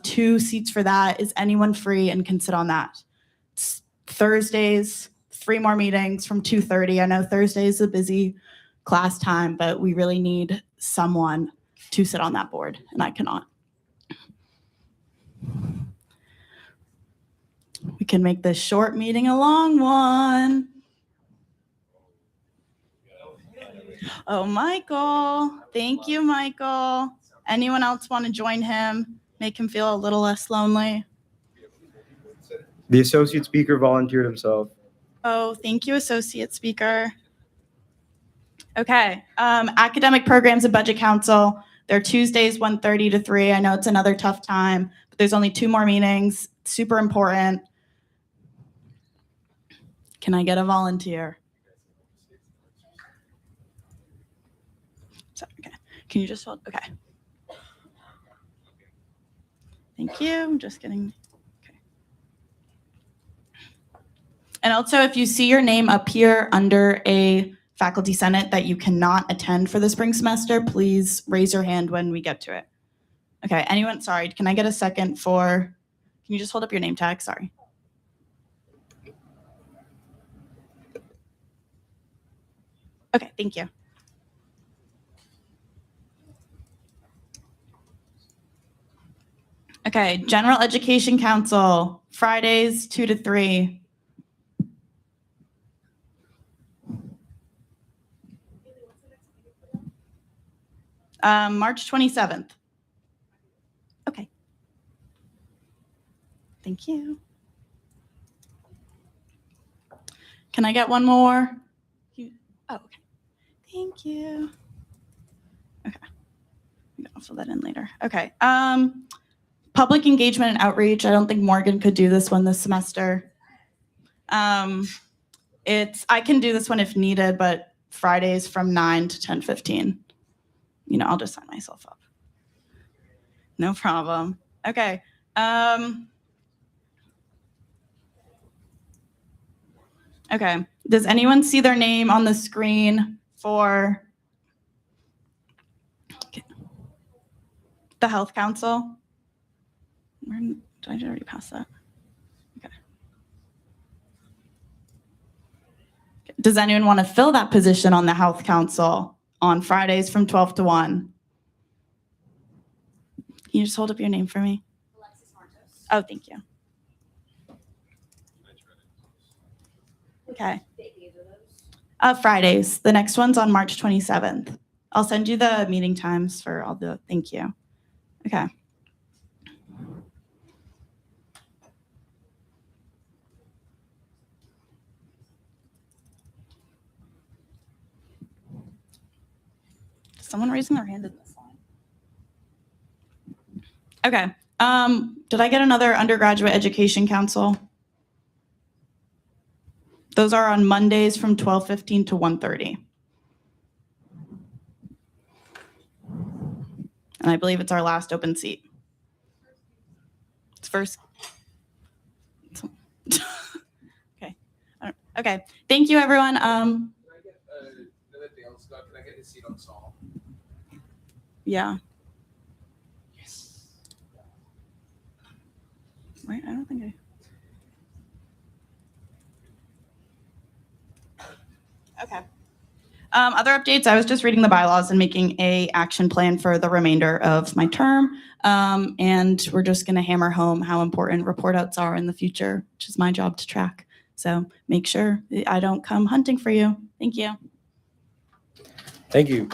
2 seats for that. Is anyone free and can sit on that? Thursdays, 3 more meetings from 2:30. I know Thursday is a busy class time, but we really need someone to sit on that board, and I cannot. We can make this short meeting a long one. Oh, Michael. Thank you, Michael. Anyone else want to join him? Make him feel a little less lonely? The associate speaker volunteered himself. Oh, thank you, Associate Speaker. Okay, Academic Programs and Budget Council. They're Tuesdays, 1:30 to 3. I know it's another tough time, but there's only 2 more meetings. Super important. Can I get a volunteer? Okay. Can you just hold? Okay. Thank you. I'm just getting. Okay. And also, if you see your name up here under a faculty senate that you cannot attend for the spring semester, please raise your hand when we get to it. Okay. Anyone? Sorry. Can I get a second for? Can you just hold up your name tag? Sorry. Okay. Thank you. Okay, General Education Council, Fridays 2 to 3. March 27th. Okay. Thank you. Can I get one more? Oh, okay. Thank you. Okay. I'll fill that in later. Okay. Public engagement and outreach. I don't think Morgan could do this one this semester. I can do this one if needed, but Fridays from 9 to 10:15. I'll just sign myself up. No problem. Okay. Okay. Does anyone see their name on the screen for the Health Council? Did I already pass that? Okay. Does anyone want to fill that position on the Health Council on Fridays from 12 to 1? Can you just hold up your name for me? Alexis Martos. Oh, thank you. Okay. Fridays. The next one's on March 27th. I'll send you the meeting times for all the, thank you. Okay. Someone raising their hand in this line. Okay. Did I get another undergraduate education council? Those are on Mondays from 12:15 to 1:30. And I believe it's our last open seat. It's first. Okay. Okay. Thank you, everyone. Can I get another thing else? Can I get a seat on Saul? Yeah. Yes. Wait, I don't think I. Okay. Other updates, I was just reading the bylaws and making a action plan for the remainder of my term. And we're just going to hammer home how important report outs are in the future, which is my job to track. So make sure I don't come hunting for you. Thank you. Thank you.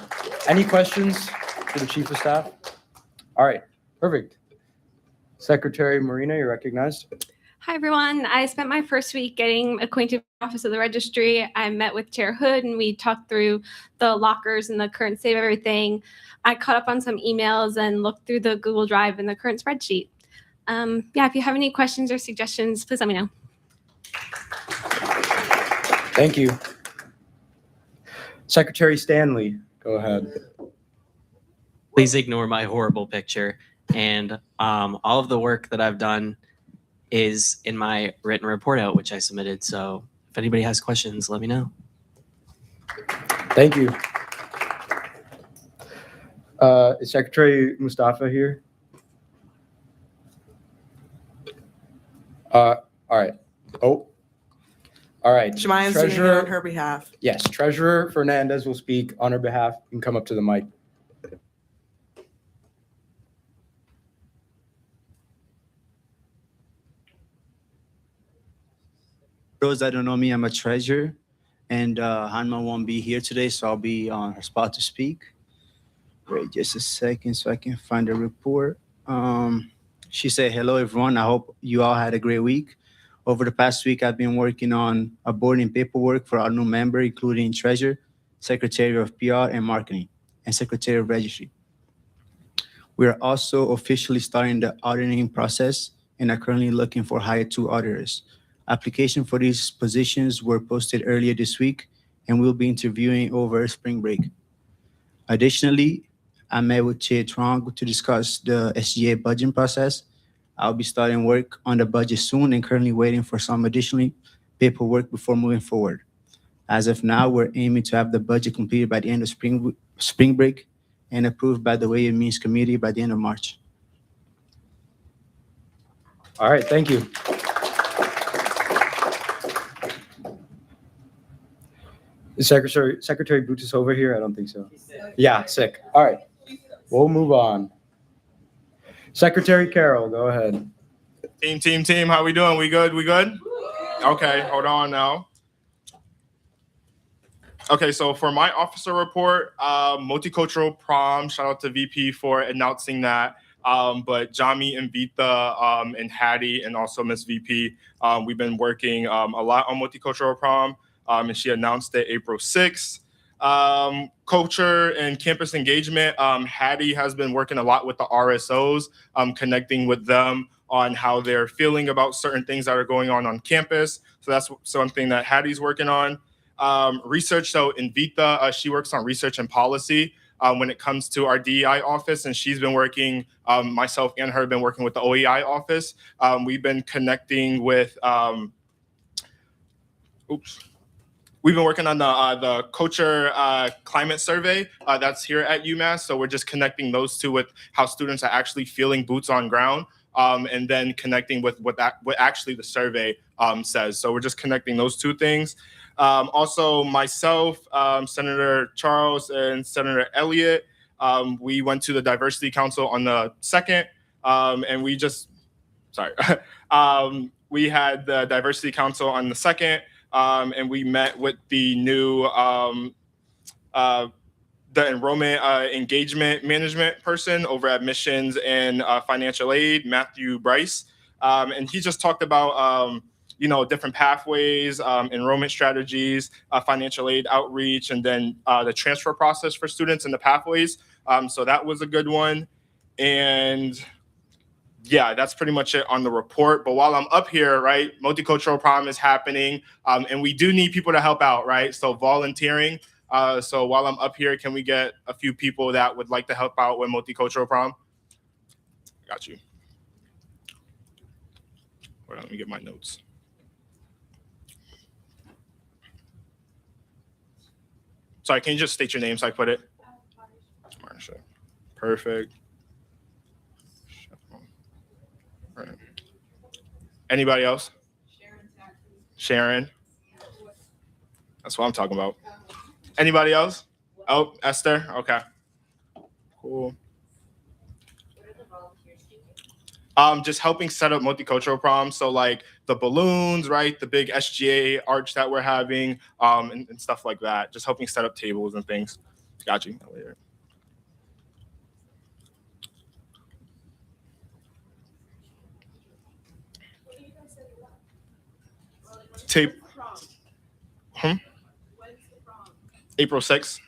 Any questions for the Chief of Staff? All right, perfect. Secretary Marina, you're recognized. Hi, everyone. I spent my first week getting acquainted with the Office of the Registry. I met with Chair Hood and we talked through the lockers and the current state of everything. I caught up on some emails and looked through the Google Drive and the current spreadsheet. Yeah, if you have any questions or suggestions, please let me know. Thank you. Secretary Stanley, go ahead. Please ignore my horrible picture. And all of the work that I've done is in my written report out, which I submitted. So if anybody has questions, let me know. Thank you. Is Secretary Mustafa here? All right. Oh, All right. Shemaya's doing it on her behalf. Yes, Treasurer Fernandez will speak on her behalf. You can come up to the mic. Those that don't know me, I'm a treasurer, and Hanma won't be here today, so I'll be on her spot to speak. Wait just a second so I can find the report. She said, hello, everyone. I hope you all had a great week. Over the past week, I've been working on onboarding paperwork for our new member, including treasurer, secretary of PR and marketing, and secretary of registry. We are also officially starting the auditing process and are currently looking for hire 2 auditors. Application for these positions were posted earlier this week, and we'll be interviewing over spring break. Additionally, I met with Chair Trong to discuss the SGA budget process. I'll be starting work on the budget soon and currently waiting for some additional paperwork before moving forward. As of now, we're aiming to have the budget completed by the end of spring break and approved by the Way and Means Committee by the end of March. All right, thank you. Is Secretary Bootis over here? I don't think so. Yeah, sick. All right, we'll move on. Secretary Carroll, go ahead. Team, how we doing? We good? Okay, hold on now. Okay, so for my officer report, multicultural prom, shout out to VP for announcing that. But Jami and Vita and Hattie and also Miss VP, we've been working a lot on multicultural prom, and she announced it April 6th. Culture and campus engagement, Hattie has been working a lot with the RSOs, connecting with them on how they're feeling about certain things that are going on campus. So that's something that Hattie's working on. Research, so in Vita, she works on research and policy when it comes to our DEI office, and she's been working, myself and her have been working with the OEI office. We've been connecting with, we've been working on the culture climate survey that's here at UMass. So we're just connecting those two with how students are actually feeling boots on ground, and then connecting with what actually the survey says. So we're just connecting those two things. Also myself, Senator Charles and Senator Elliott, we went to the Diversity Council on the 2nd, and we just, we had the Diversity Council on the 2nd, and we met with the new, the enrollment engagement management person over at Missions and Financial Aid, Matthew Bryce. And he just talked about, different pathways, enrollment strategies, financial aid outreach, and then the transfer process for students and the pathways. So that was a good one. And yeah, that's pretty much it on the report. But while I'm up here, right, multicultural prom is happening, and we do need people to help out, right? So volunteering. So while I'm up here, can we get a few people that would like to help out with multicultural prom? Got you. Hold on, let me get my notes. Sorry, can you just state your name so I put it? Marsha. Perfect. All right. Anybody else? Sharon. That's what I'm talking about. Anybody else? Oh, Esther. Okay. Cool. Just helping set up multicultural prom. So like the balloons, right? The big SGA arch that we're having, and stuff like that. Just helping set up tables and things. Got you. Later. Tape. April 6th.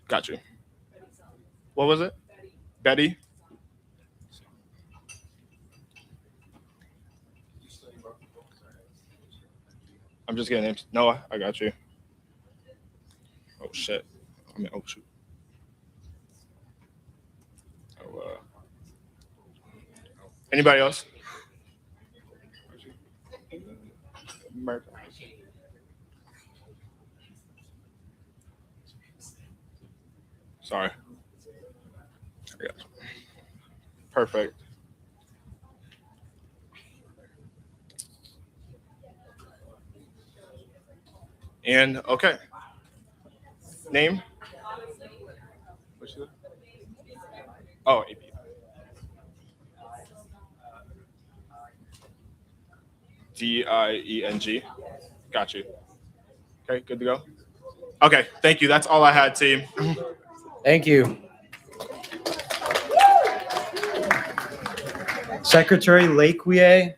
Got you. What was it? Betty? I'm just getting names. Noah, I got you. Oh, shit. Oh, shoot. Anybody else? Sorry. Yeah. Perfect. And okay. Name? What's your- Oh, AP. Dieng. Got you. Okay, good to go. Okay, thank you. That's all I had, team. Thank you. Secretary Lakewie.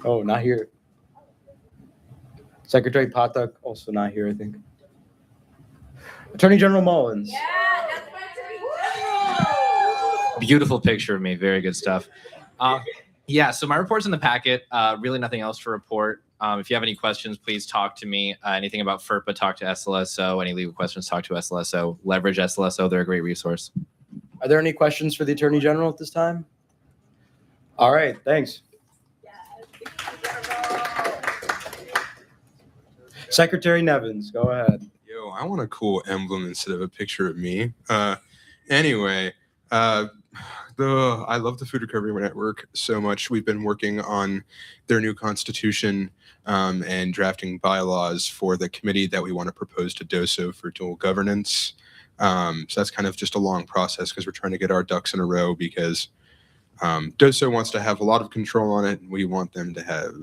Oh, not here. Secretary Patak, also not here, I think. Attorney General Mullins. Beautiful picture of me. Very good stuff. Yeah, so my report's in the packet. Really nothing else to report. If you have any questions, please talk to me. Anything about FERPA, talk to SLSO. Any legal questions, talk to SLSO. Leverage SLSO. They're a great resource. Are there any questions for the Attorney General at this time? All right, thanks. Secretary Nevins, go ahead. Yo, I want a cool emblem instead of a picture of me. Anyway, I love the Food Recovery Network so much. We've been working on their new constitution and drafting bylaws for the committee that we want to propose to DOSO for dual governance. So that's kind of just a long process because we're trying to get our ducks in a row because DOSO wants to have a lot of control on it, and we want them to have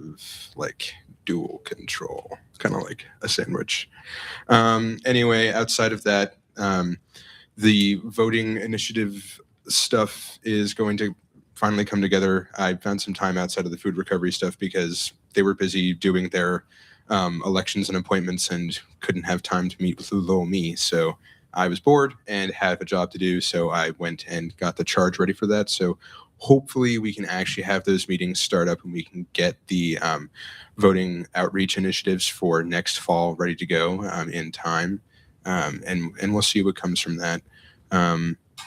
like dual control, kind of like a sandwich. Anyway, outside of that, the voting initiative stuff is going to finally come together. I found some time outside of the food recovery stuff because they were busy doing their elections and appointments and couldn't have time to meet with little me. So I was bored and had a job to do, so I went and got the charge ready for that. So hopefully we can actually have those meetings start up and we can get the voting outreach initiatives for next fall ready to go in time. And we'll see what comes from that.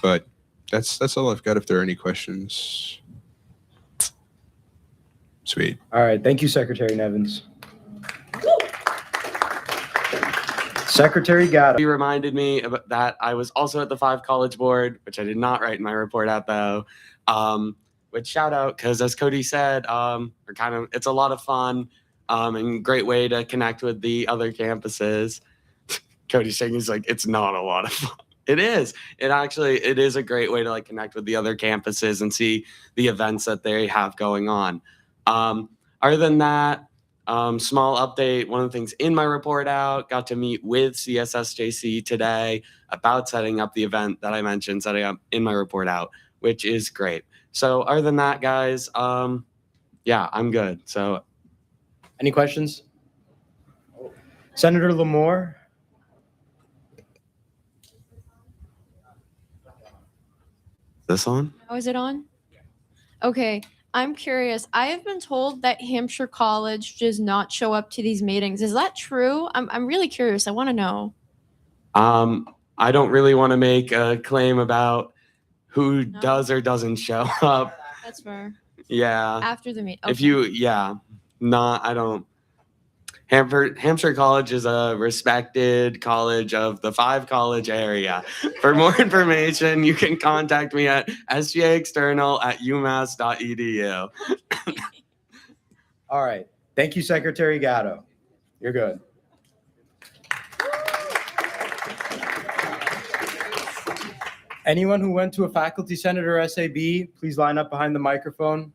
But that's all I've got if there are any questions. Sweet. All right, thank you, Secretary Nevins. Secretary Gatto. He reminded me about that I was also at the 5 College Board, which I did not write in my report out though. Which shout out because as Cody said, it's a lot of fun and great way to connect with the other campuses. Cody's saying he's like, it's not a lot of fun. It is. It is a great way to like connect with the other campuses and see the events that they have going on. Other than that, small update. One of the things in my report out, got to meet with CSSJC today about setting up the event that I mentioned, setting up in my report out, which is great. So other than that, guys, yeah, I'm good. So any questions? Senator Lamore. This on? Oh, is it on? Okay. I'm curious. I have been told that Hampshire College does not show up to these meetings. Is that true? I'm really curious. I want to know. I don't really want to make a claim about who does or doesn't show up. That's fair. Yeah. After the meet. If you, yeah, I don't. Hampshire College is a respected college of the 5 College area. For more information, you can contact me at sgaexternal@umass.edu. All right. Thank you, Secretary Gatto. You're good. Anyone who went to a faculty senate or SAB, please line up behind the microphone.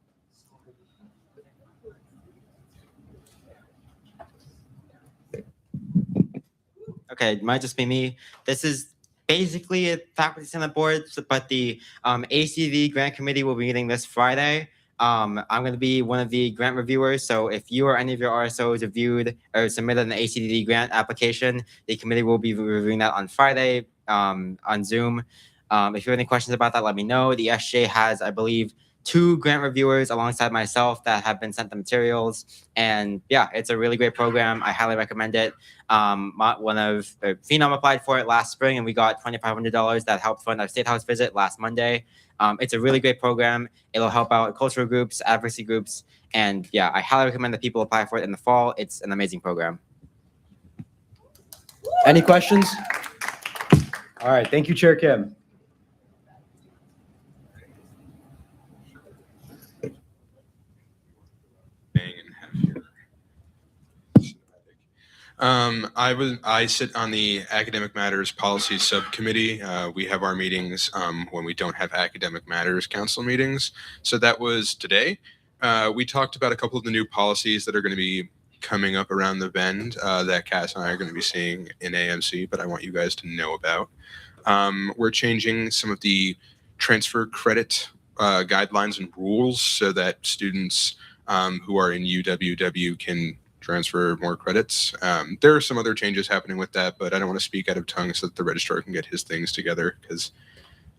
Okay, it might just be me. This is basically a faculty senate board, but the ACV grant committee will be meeting this Friday. I'm going to be one of the grant reviewers. So if you or any of your RSOs reviewed or submitted an ACV grant application, the committee will be reviewing that on Friday on Zoom. If you have any questions about that, let me know. The SGA has, I believe, 2 grant reviewers alongside myself that have been sent the materials. And yeah, it's a really great program. I highly recommend it. One of Phenom applied for it last spring and we got $2,500 that helped fund our State House visit last Monday. It's a really great program. It'll help out cultural groups, advocacy groups. And yeah, I highly recommend that people apply for it in the fall. It's an amazing program. Any questions? All right. Thank you, Chair Kim. I sit on the Academic Matters Policy Subcommittee. We have our meetings when we don't have Academic Matters Council meetings. So that was today. We talked about a couple of the new policies that are going to be coming up around the bend that Cass and I are going to be seeing in AMC, but I want you guys to know about. We're changing some of the transfer credit guidelines and rules so that students who are in UWW can transfer more credits. There are some other changes happening with that, but I don't want to speak out of tongue so that the registrar can get his things together, because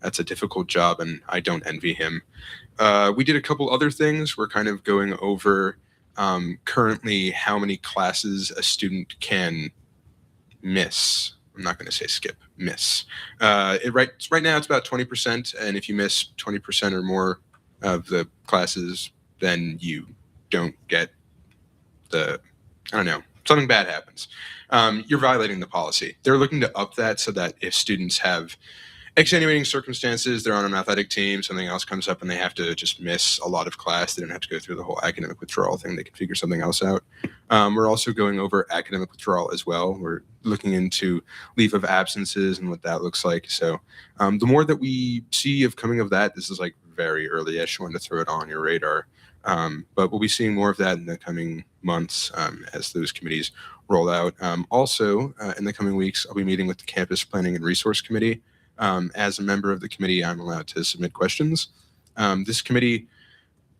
that's a difficult job and I don't envy him. We did a couple other things. We're kind of going over currently how many classes a student can miss. I'm not going to say skip, miss. Right now it's about 20%, and if you miss 20% or more of the classes, then you don't get the, I don't know, something bad happens. You're violating the policy. They're looking to up that so that if students have extenuating circumstances, they're on an athletic team, something else comes up and they have to just miss a lot of class, they don't have to go through the whole academic withdrawal thing. They can figure something else out. We're also going over academic withdrawal as well. We're looking into leave of absences and what that looks like. So the more that we see of coming of that, this is like very early-ish. I wanted to throw it on your radar. But we'll be seeing more of that in the coming months as those committees roll out. Also, in the coming weeks, I'll be meeting with the Campus Planning and Resource Committee. As a member of the committee, I'm allowed to submit questions. This committee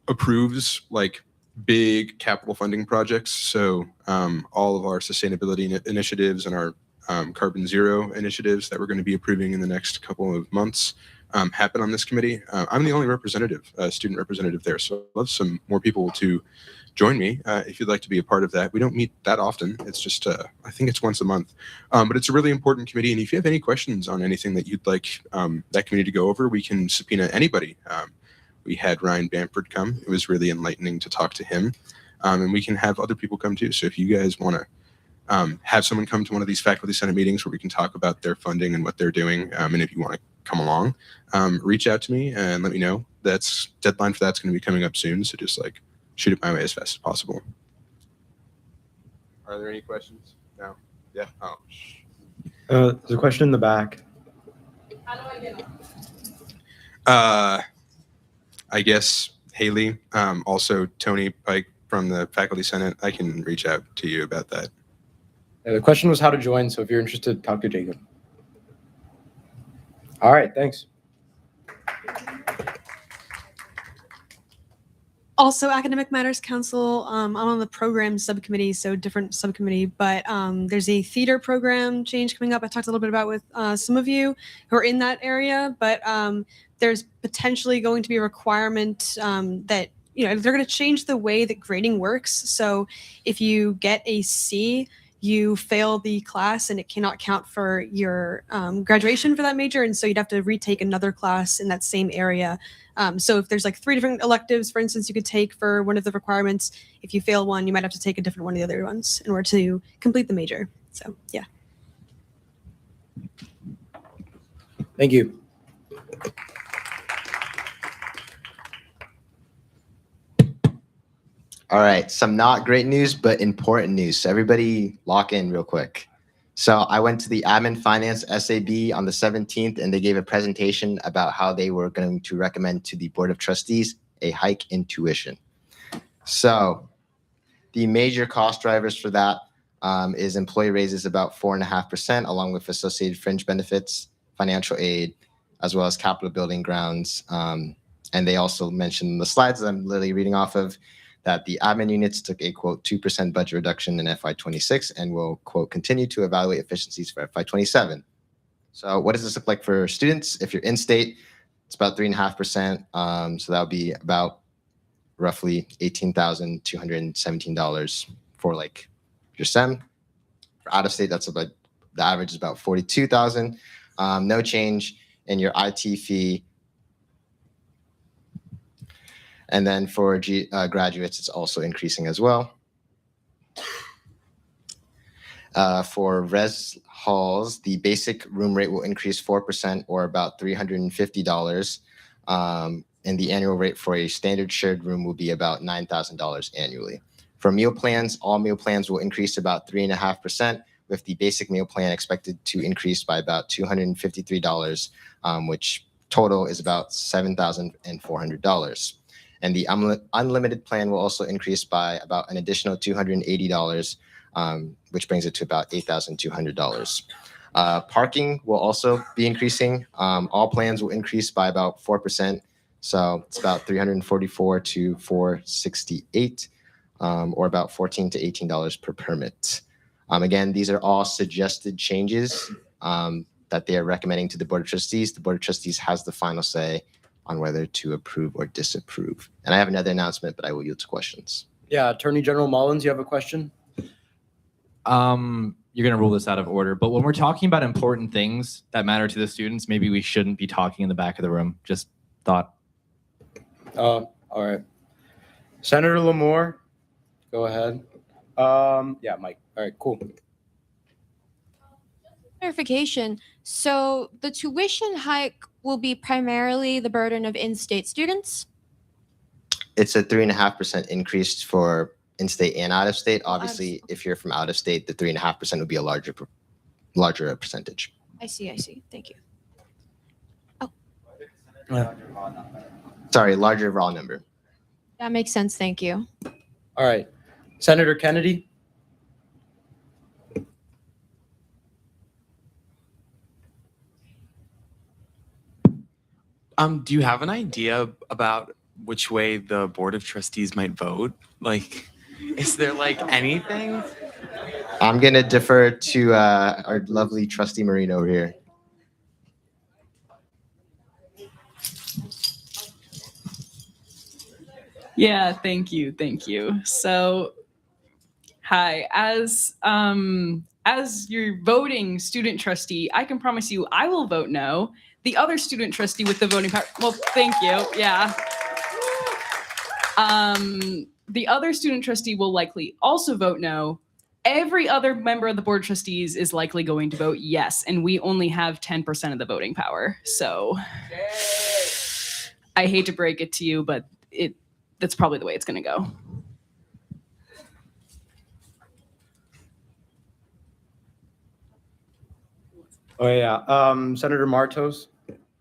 approves like big capital funding projects. So all of our sustainability initiatives and our carbon zero initiatives that we're going to be approving in the next couple of months happen on this committee. I'm the only representative, student representative there. So I'd love some more people to join me if you'd like to be a part of that. We don't meet that often. It's just, I think it's once a month. But it's a really important committee. And if you have any questions on anything that you'd like that committee to go over, we can subpoena anybody. We had Ryan Bamford come. It was really enlightening to talk to him. And we can have other people come too. So if you guys want to have someone come to one of these faculty senate meetings where we can talk about their funding and what they're doing, and if you want to come along, reach out to me and let me know. That's deadline for that's going to be coming up soon. So just like shoot it my way as fast as possible. Are there any questions? No? Yeah? Oh. There's a question in the back. How do I get on? I guess Haley, also Tony Pike from the Faculty Senate, I can reach out to you about that. The question was how to join, so if you're interested, talk to Jacob. All right, thanks. Also, Academic Matters Council, I'm on the program subcommittee, so different subcommittee, but there's a theater program change coming up. I talked a little bit about with some of you who are in that area, but there's potentially going to be a requirement that, you know, they're going to change the way that grading works. So if you get a C, you fail the class and it cannot count for your graduation for that major. And so you'd have to retake another class in that same area. So if there's like 3 different electives, for instance, you could take for one of the requirements, if you fail one, you might have to take a different one of the other ones in order to complete the major. So, yeah. Thank you. All right, some not great news, but important news. So everybody lock in real quick. So I went to the Admin Finance SAB on the 17th, and they gave a presentation about how they were going to recommend to the Board of Trustees a hike in tuition. So the major cost drivers for that is employee raises about 4.5%, along with associated fringe benefits, financial aid, as well as capital building grounds. And they also mentioned in the slides that I'm literally reading off of that the admin units took a, quote, 2% budget reduction in FY26 and will, quote, continue to evaluate efficiencies for FY27. So what does this look like for students? If you're in state, it's about 3.5%. So that would be about roughly $18,217 for like your SEM. For out of state, that's about, the average is about $42,000. No change in your IT fee. And then for graduates, it's also increasing as well. For res halls, the basic room rate will increase 4% or about $350. And the annual rate for a standard shared room will be about $9,000 annually. For meal plans, all meal plans will increase about 3.5%, with the basic meal plan expected to increase by about $253, which total is about $7,400. And the unlimited plan will also increase by about an additional $280, which brings it to about $8,200. Parking will also be increasing. All plans will increase by about 4%. So it's about $344 to $468, or about $14 to $18 per permit. Again, these are all suggested changes that they are recommending to the Board of Trustees. The Board of Trustees has the final say on whether to approve or disapprove. And I have another announcement, but I will yield to questions. Yeah, Attorney General Mullins, you have a question? You're going to rule this out of order, but when we're talking about important things that matter to the students, maybe we shouldn't be talking in the back of the room. Just thought. All right. Senator Lamore, go ahead. Yeah, Mike. All right, cool. Clarification. So the tuition hike will be primarily the burden of in-state students? It's a 3.5% increase for in-state and out-of-state. Obviously, if you're from out-of-state, the 3.5% would be a larger percentage. I see. Thank you. Sorry, larger raw number. That makes sense. Thank you. All right. Senator Kennedy? Do you have an idea about which way the Board of Trustees might vote? Like, is there like anything? I'm going to defer to our lovely trustee Marine over here. Yeah, thank you. So, hi, as your voting student trustee, I can promise you I will vote no. The other student trustee with the voting power, well, thank you. Yeah. The other student trustee will likely also vote no. Every other member of the Board of Trustees is likely going to vote yes, and we only have 10% of the voting power. So I hate to break it to you, but that's probably the way it's going to go. Oh, yeah. Senator Martos?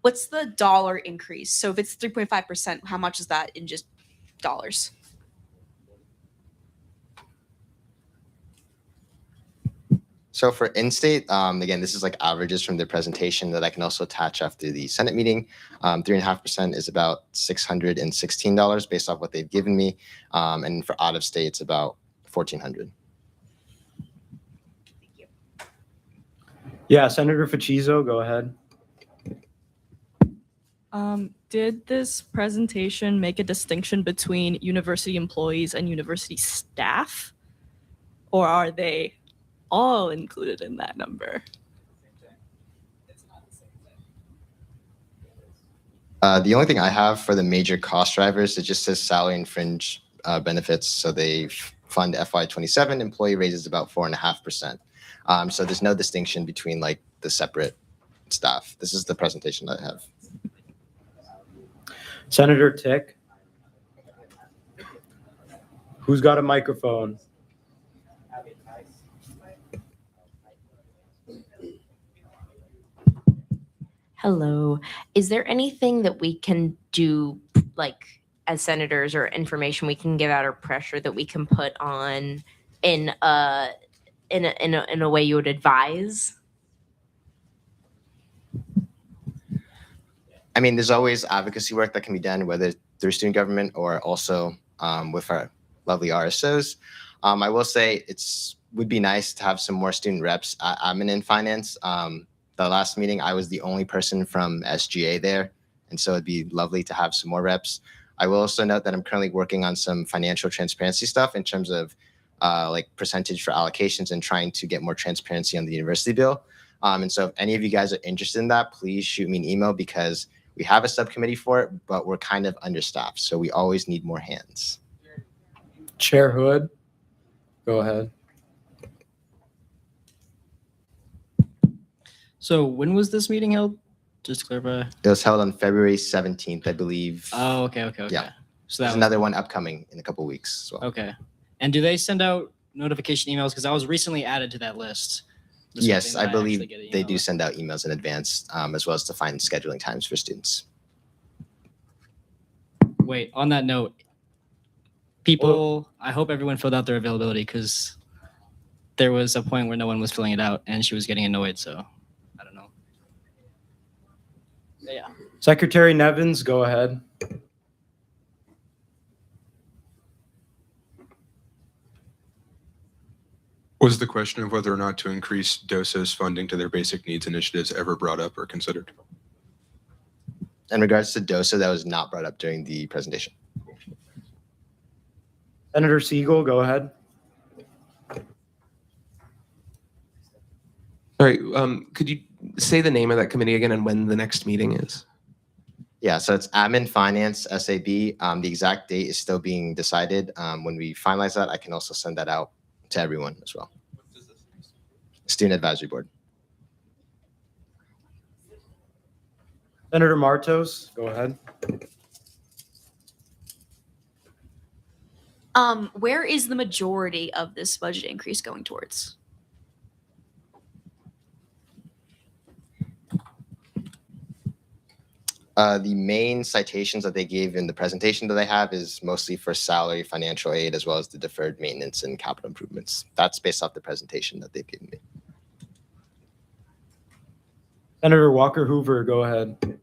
What's the dollar increase? So if it's 3.5%, how much is that in just dollars? So for in-state, again, this is like averages from the presentation that I can also attach after the Senate meeting. 3.5% is about $616 based off what they've given me. And for out-of-state, it's about $1,400. Yeah, Senator Facizo, go ahead. Did this presentation make a distinction between university employees and university staff? Or are they all included in that number? The only thing I have for the major cost drivers, it just says salary and fringe benefits. So they fund FY27, employee raises about 4.5%. So there's no distinction between like the separate staff. This is the presentation that I have. Senator Tick? Who's got a microphone? Hello. Is there anything that we can do, like as senators, or information we can give out or pressure that we can put on in a way you would advise? I mean, there's always advocacy work that can be done, whether through student government or also with our lovely RSOs. I will say would be nice to have some more student reps. I'm in finance. The last meeting, I was the only person from SGA there, and so it'd be lovely to have some more reps. I will also note that I'm currently working on some financial transparency stuff in terms of like percentage for allocations and trying to get more transparency on the university bill. And so if any of you guys are interested in that, please shoot me an email because we have a subcommittee for it, but we're kind of understaffed. So we always need more hands. Chair Hood, go ahead. So when was this meeting held? Just to clarify. It was held on February 17th, I believe. Oh, okay. Yeah. So there's that another one upcoming in a couple weeks as well. Okay. And do they send out notification emails? Because I was recently added to that list. Just Yes, hoping I that actually believe get an they email. do send out emails in advance, as well as to find scheduling times for students. Wait, on that note, people, I hope everyone filled out their availability because there was a point where no one was filling it out and she was getting annoyed. So I don't know. Yeah. Secretary Nevins, go ahead. Was the question of whether or not to increase DOSA's funding to their basic needs initiatives ever brought up or considered? In regards to DOSA, that was not brought up during the presentation. Senator Siegel, go ahead. All right. Could you say the name of that committee again and when the next meeting is? Yeah, so it's Admin Finance, SAB. The exact date is still being decided. When we finalize that, I can also send that out to everyone as well. Student Advisory Board. Senator Martos, go ahead. Where is the majority of this budget increase going towards? The main citations that they gave in the presentation that I have is mostly for salary, financial aid, as well as the deferred maintenance and capital improvements. That's based off the presentation that they've given me. Senator Walker Hoover, go ahead.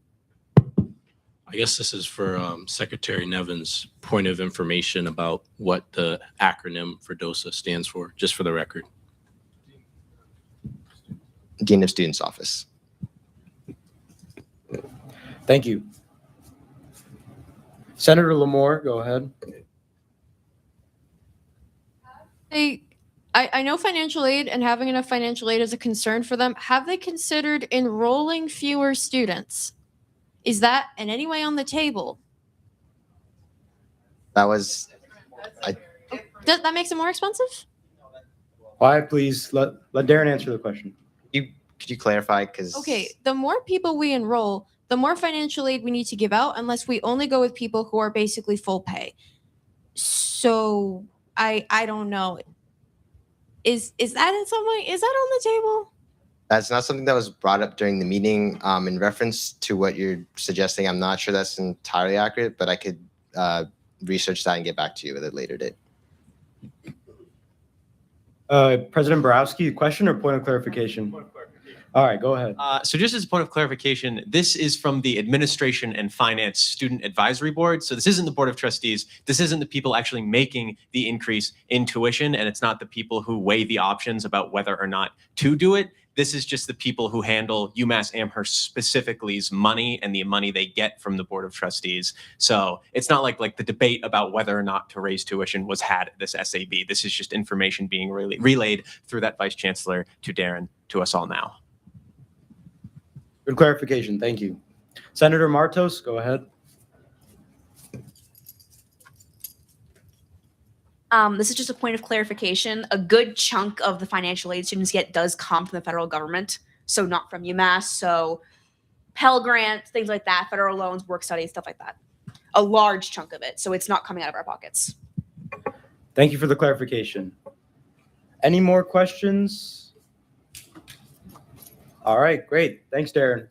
I guess this is for Secretary Nevins' point of information about what the acronym for DOSA stands for, just for the record. Dean of Students Office. Thank you. Senator Lamore, go ahead. I know financial aid and having enough financial aid is a concern for them. Have they considered enrolling fewer students? Is that in any way on the table? That was, That makes it more expensive? Quiet, please. Let Darren answer the question. Could you clarify? Because Okay, the more people we enroll, the more financial aid we need to give out unless we only go with people who are basically full pay. So I don't know. Is that in some way, is that on the table? that's not something that was brought up during the meeting. In reference to what you're suggesting, I'm not sure that's entirely accurate, but I could research that and get back to you at a later date. President Borowski, question or point of clarification? All right, go ahead. So just as a point of clarification, this is from the Administration and Finance Student Advisory Board. So this isn't the Board of Trustees. This isn't the people actually making the increase in tuition, and it's not the people who weigh the options about whether or not to do it. This is just the people who handle UMass Amherst specifically's money and the money they get from the Board of Trustees. So it's not like the debate about whether or not to raise tuition was had at this SAB. This is just information being relayed through that Vice Chancellor to Darren, to us all now. Good clarification. Thank you. Senator Martos, go ahead. This is just a point of clarification. A good chunk of the financial aid students get does come from the federal government, so not from UMass. So Pell Grant, things like that, federal loans, work studies, stuff like that. A large chunk of it. So it's not coming out of our pockets. Thank you for the clarification. Any more questions? All right, great. Thanks, Darren.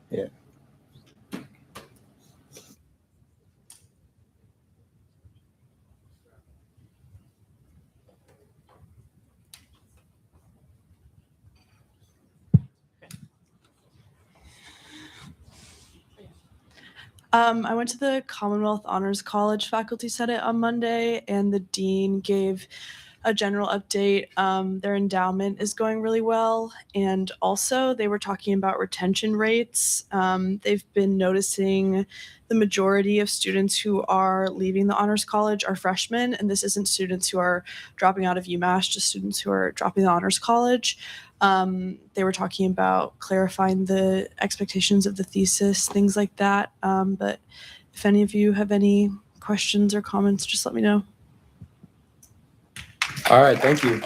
Yeah. I went to the Commonwealth Honors College Faculty Senate on Monday, and the dean gave a general update. Their endowment is going really well, and also they were talking about retention rates. They've been noticing the majority of students who are leaving the Honors College are freshmen, and this isn't students who are dropping out of UMass, just students who are dropping the Honors College. They were talking about clarifying the expectations of the thesis, things like that. But if any of you have any questions or comments, just let me know. All right, thank you.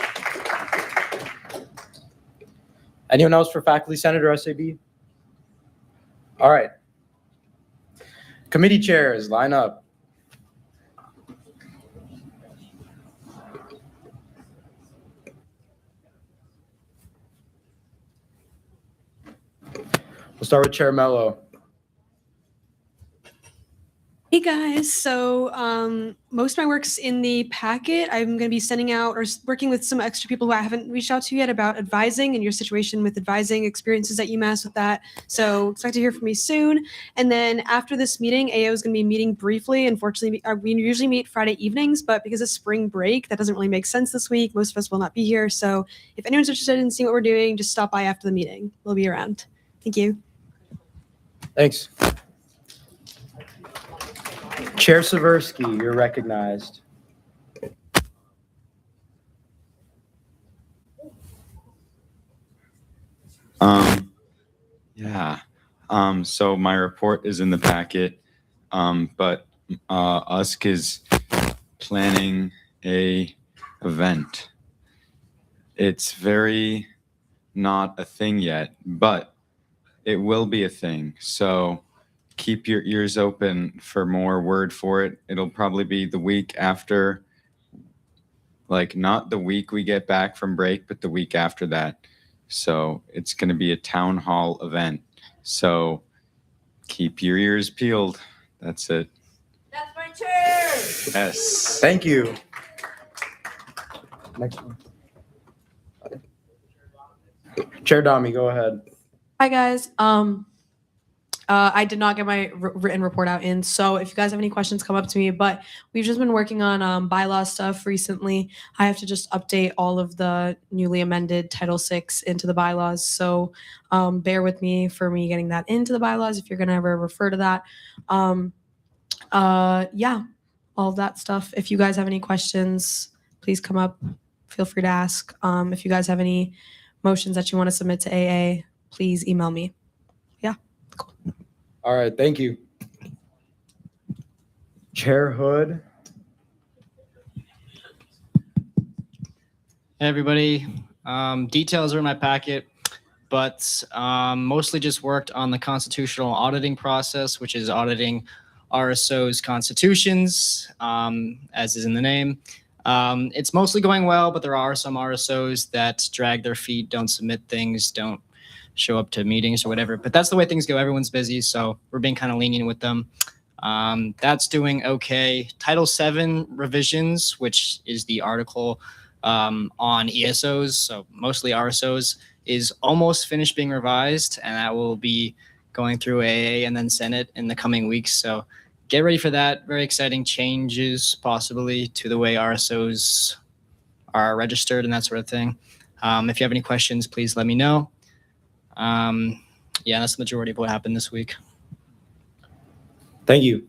Anyone else for Faculty Senate or SAB? All right. Committee chairs, line up. We'll start with Chair Mello. Hey guys, so most of my work's in the packet. I'm going to be sending out or working with some extra people who I haven't reached out to yet about advising and your situation with advising, experiences at UMass with that. So expect to hear from me soon. And then after this meeting, AO is going to be meeting briefly. Unfortunately, we usually meet Friday evenings, but because of spring break, that doesn't really make sense this week. Most of us will not be here. So if anyone's interested in seeing what we're doing, just stop by after the meeting. We'll be around. Thank you. Thanks. Chair Seversky, you're recognized. Yeah. So my report is in the packet, but USC is planning a event. It's very not a thing yet, but it will be a thing. So keep your ears open for more word for it. It'll probably be the week after, like not the week we get back from break, but the week after that. So it's going to be a town hall event. So keep your ears peeled. That's it. That's my chair. Yes. Thank you. Next one. Chair Dami, go ahead. Hi guys. I did not get my written report out in, so if you guys have any questions, come up to me. But we've just been working on bylaw stuff recently. I have to just update all of the newly amended Title VI into the bylaws. So bear with me for me getting that into the bylaws if you're gonna ever refer to that. Yeah, all of that stuff. If you guys have any questions, please come up. Feel free to ask. If you guys have any motions that you want to submit to AA, please email me. All right, thank you. Chair Hood. Hey everybody, details are in my packet, but mostly just worked on the constitutional auditing process, which is auditing RSO's constitutions, as is in the name. It's mostly going well, but there are some RSOs that drag their feet, don't submit things, don't show up to meetings or whatever. But that's the way things go. Everyone's busy, so we're being kind of lenient with them. That's doing okay. Title VII revisions, which is the article on ESOs, so mostly RSOs, is almost finished being revised, and that will be going through AA and then Senate in the coming weeks. So get ready for that. Very exciting changes possibly to the way RSOs are registered and that sort of thing. If you have any questions, please let me know. Yeah, that's the majority of what happened this week. Thank you.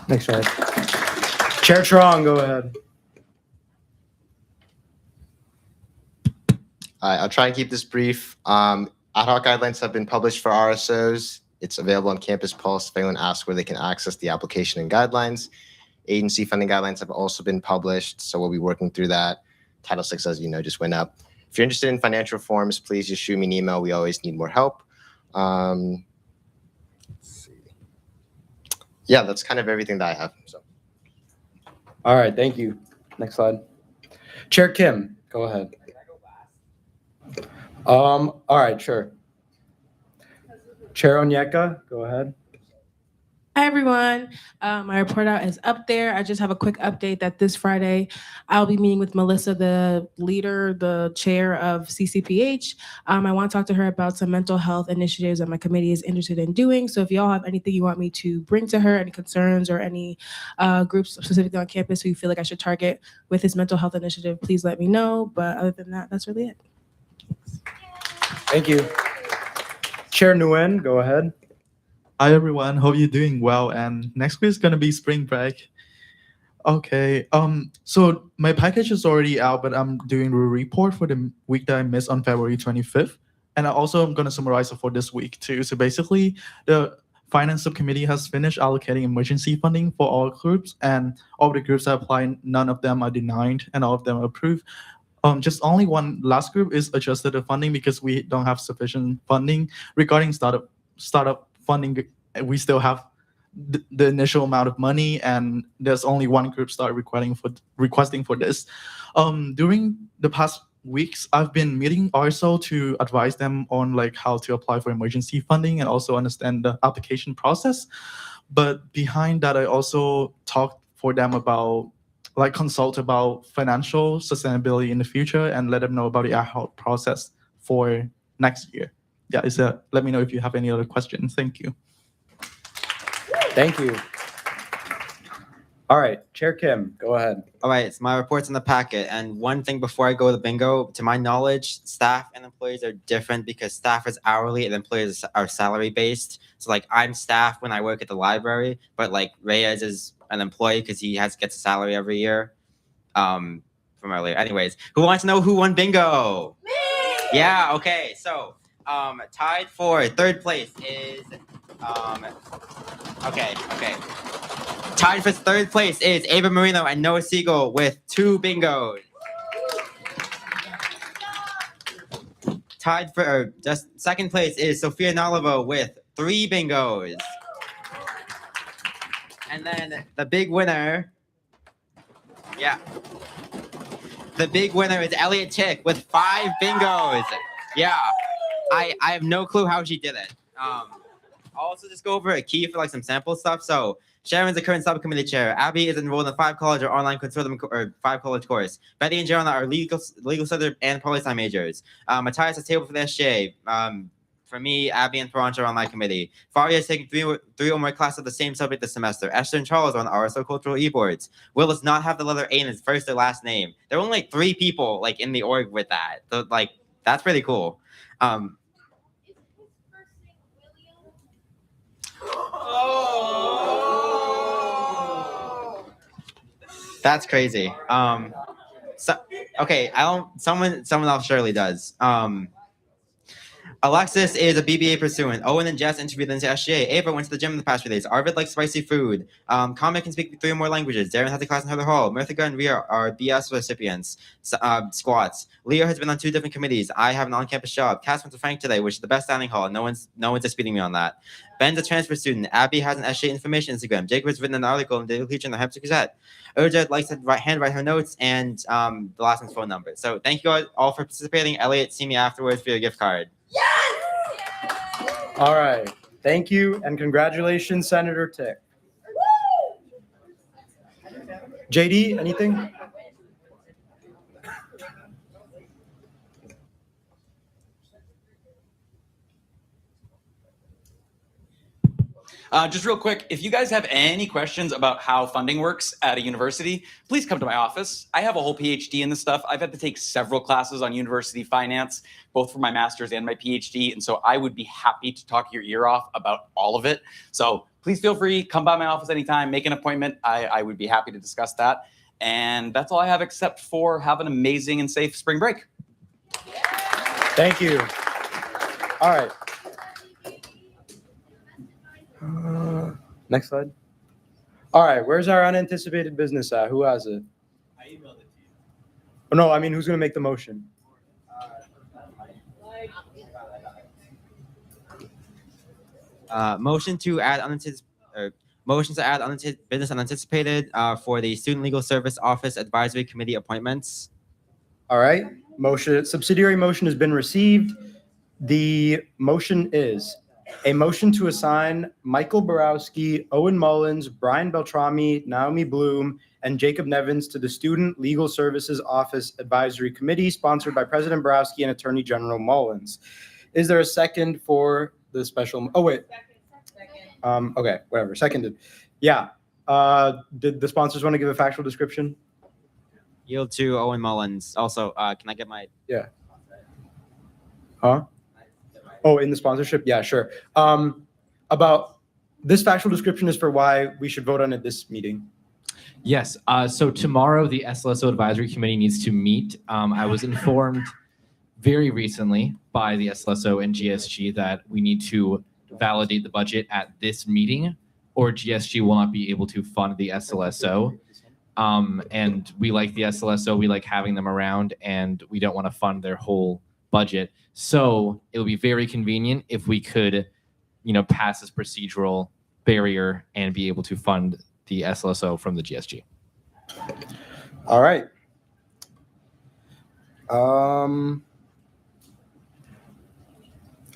Next slide. Chair Trong, go ahead. All right, I'll try and keep this brief. Ad hoc guidelines have been published for RSOs. It's available on Campus Pulse if anyone asks where they can access the application and guidelines. Agency funding guidelines have also been published, so we'll be working through that. Title VI, as you know, just went up. If you're interested in financial reforms, please just shoot me an email. We always need more help. Let's see. Yeah, that's kind of everything that I have. So. All right, thank you. Next slide. Chair Kim, go ahead. All right, sure. Chair Onyeka, go ahead. Hi, everyone. My report out is up there. I just have a quick update that this Friday, I'll be meeting with Melissa, the leader, the chair of CCPH. I want to talk to her about some mental health initiatives that my committee is interested in doing. So if y'all have anything you want me to bring to her, any concerns or any groups specifically on campus who you feel like I should target with this mental health initiative, please let me know. But other than that, that's really it. Thank you. Chair Nguyen, go ahead. Hi everyone, hope you're doing well. And next week is gonna be spring break. Okay, so my package is already out, but I'm doing a report for the week that I missed on February 25th. And I also am gonna summarize it for this week too. So basically, the Finance Subcommittee has finished allocating emergency funding for all groups, and all the groups that applied, none of them are denied and all of them are approved. Just only one last group is adjusted the funding because we don't have sufficient funding regarding startup funding we still have the initial amount of money, and there's only one group start requesting for this. During the past weeks, I've been meeting RSO to advise them on like how to apply for emergency funding and also understand the application process. But behind that, I also talked for them about like consult about financial sustainability in the future and let them know about the ad hoc process for next year. Yeah, let me know if you have any other questions. Thank you. Thank you. All right, Chair Kim, go ahead. All right, so my report's in the packet. And one thing before I go to bingo, to my knowledge, staff and employees are different because staff is hourly and employees are salary based. So like I'm staff when I work at the library, but like Reyes is an employee because he gets a salary every year from earlier. Anyways, who wants to know who won bingo? Me! Yeah, okay. So tied for third place is okay. Tied for third place is Ava Marino and Noah Siegel with 2 bingos. Tied for just second place is Sophia Nalivo with 3 bingos. And then the big winner, the big winner is Elliot Tick with 5 bingos. Yeah, I have no clue how she did it. I'll also just go over a key for like some sample stuff. So Sharon's the current subcommittee chair. Abby is enrolled in a 5-college or online consortium or 5-college course. Betty and Jerona are legal study and poli-sci majors. Matthias is table for the SGA. For me, Abby and Parancha are on my committee. Faria is taking three or more classes of the same subject this semester. Esther and Charles are on RSO cultural e-boards. Will does not have the letter A in his first or last name. There are only like 3 people like in the org with that. So like that's pretty cool. That's crazy. Okay, someone else surely does. Alexis is a BBA pursuant. Owen and Jess interviewed into SGA. Ava went to the gym in the past few days. Arvid likes spicy food. Comic can speak 3 or more languages. Darren has a class in Heather Hall. Mirthika and Rhea are BS recipients. Squats. Leo has been on 2 different committees. I have an on-campus job. Cass went to Frank today, which is the best dining hall. No one's disputing me on that. Ben's a transfer student. Abby has an SGA information Instagram. Jacob has written an article in the Daily Teacher in the Hampshire Gazette. Urja likes to handwrite her notes and the last one's phone number. So thank you all for participating. Elliot, see me afterwards for your gift card. All right, thank you and congratulations, Senator Tick. JD, anything? Just real quick, if you guys have any questions about how funding works at a university, please come to my office. I have a whole PhD in this stuff. I've had to take several classes on university finance, both for my master's and my PhD. And so I would be happy to talk your ear off about all of it. So please feel free, come by my office anytime, make an appointment. I would be happy to discuss that. And that's all I have except for have an amazing and safe spring break. Thank you. All right. Next slide. All right, where's our unanticipated business at? Who has it? I emailed it to you. Oh, no, I mean, who's going to make the motion? Motion to add business unanticipated for the Student Legal Service Office Advisory Committee appointments. All right, subsidiary motion has been received. The motion is a motion to assign Michael Borowski, Owen Mullins, Brian Beltrami, Naomi Bloom, and Jacob Nevins to the Student Legal Services Office Advisory Committee, sponsored by President Borowski and Attorney General Mullins. Is there a second for the special? Oh, wait. Okay, whatever. Seconded. Yeah. Did the sponsors want to give a factual description? Yield to Owen Mullins. Also, can I get my... Yeah. Huh? Oh, in the sponsorship? Yeah, sure. About this factual description is for why we should vote on it this meeting. Yes. So tomorrow, the SLSO Advisory Committee needs to meet. I was informed very recently by the SLSO and GSG that we need to validate the budget at this meeting, or GSG will not be able to fund the SLSO. And we like the SLSO, we like having them around, and we don't want to fund their whole budget. So it would be very convenient if we could pass this procedural barrier and be able to fund the SLSO from the GSG. All right.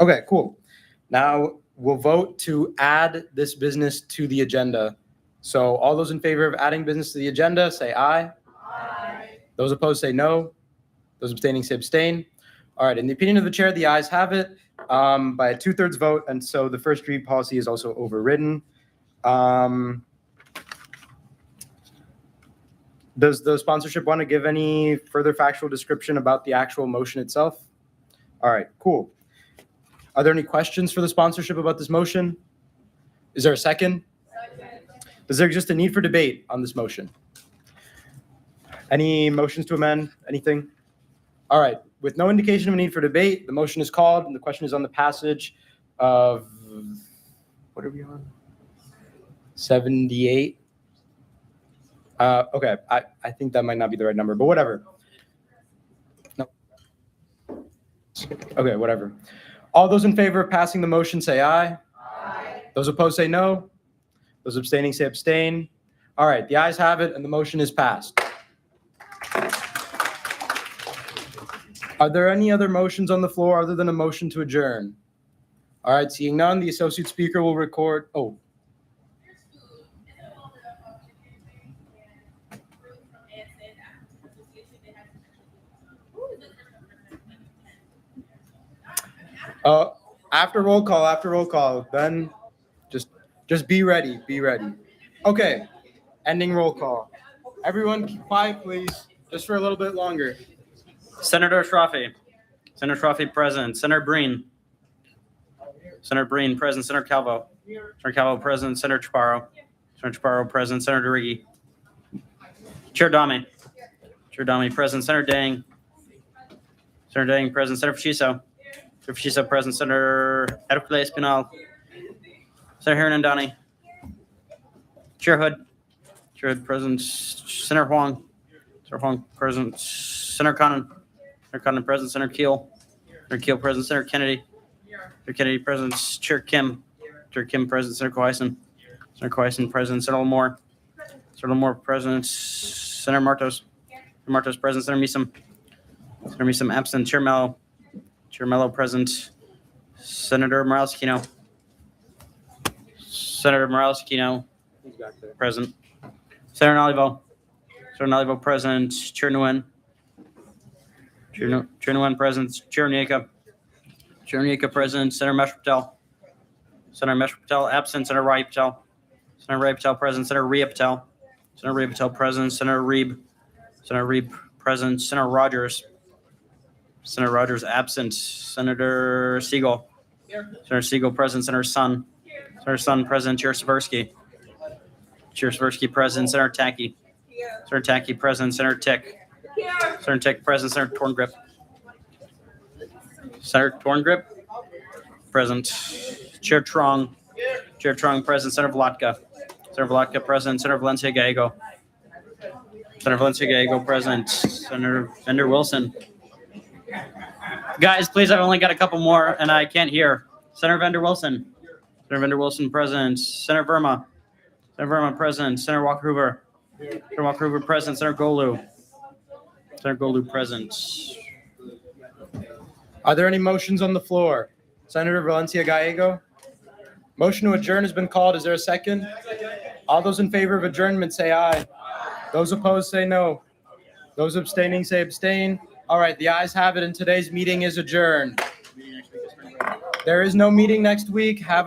Okay, cool. Now we'll vote to add this business to the agenda. So all those in favor of adding business to the agenda, say aye. Aye. Those opposed, say no. Those abstaining, say abstain. All right, in the opinion of the chair, the ayes have it by a 2/3 vote, and so the first read policy is also overridden. Does the sponsorship want to give any further factual description about the actual motion itself? All right, cool. Are there any questions for the sponsorship about this motion? Is there a second? Does there exist a need for debate on this motion? Any motions to amend? Anything? All right. With no indication of a need for debate, the motion is called, and the question is on the passage of, what are we on? 78. Okay, I think that might not be the right number, but whatever. No. Okay, whatever. All those in favor of passing the motion say aye. Aye. Those opposed say no. Those abstaining say abstain. All right, the ayes have it, and the motion is passed. Are there any other motions on the floor other than a motion to adjourn? All right, seeing none, the associate speaker will record. Oh. After roll call, then just be ready, Okay, ending roll call. Everyone keep quiet, please, just for a little bit longer. Senator Shrafi. Senator Shrafi present. Senator Breen. Senator Breen present. Senator Calvo. Senator Calvo present. Senator Chaparro. Senator Chaparro present. Senator DeRiggi. Chair Dami. Chair Dami present. Senator Dang. Senator Dang present. Senator Fasciso. Senator Fasciso present. Senator Hercules Espinal. Senator Hernan-Dani. Chair Hood. Chair Hood present. Senator Huang. Senator Huang present. Senator Conan. Senator Conan present. Senator Keel. Senator Keel present. Senator Kennedy. Senator Kennedy present. Chair Kim. Chair Kim present. Senator Cohison. Senator Cohison present. Senator Lamore. Senator Lamore present. Senator Martos. Senator Martos present. Senator Meesom. Senator Meesom absent. Chair Mello. Chair Mello present. Senator Morales-Aquino. Senator Morales-Aquino present. Senator Nalivo. Senator Nalivo present. Chair Nguyen. Chair Nguyen present. Chair Onyeka. Chair Onyeka present. Senator Meshra Patel. Senator Meshra Patel absent. Senator Rai Patel. Senator Rai Patel present. Senator Rhea Patel. Senator Rhea Patel present. Senator Reeb. Senator Reeb present. Senator Rogers. Senator Rogers absent. Senator Siegel. Senator Siegel present. Senator Sun. Senator Sun present. Chair Seversky. Chair Seversky present. Senator Tacky. Senator Tacky present. Senator Tick. Senator Tick present. Senator Torngrip. Senator Torngrip present. Chair Trong. Chair Trong present. Senator Vlatka. Senator Vlatka present. Senator Valencia Gallego. Senator Valencia Gallego present. Senator Vender Wilson. Guys, please, I've only got a couple more and I can't hear. Senator Vender Wilson. Senator Vender Wilson present. Senator Verma. Senator Verma present. Senator Walker Hoover. Senator Walker Hoover present. Senator Golu. Senator Golu present. Are there any motions on the floor? Senator Valencia Gallego? Motion to adjourn has been called. Is there a second? All those in favor of adjournment say aye. Those opposed say no. Those abstaining say abstain. All right, the ayes have it, and today's meeting is adjourned. There is no meeting next week. Have a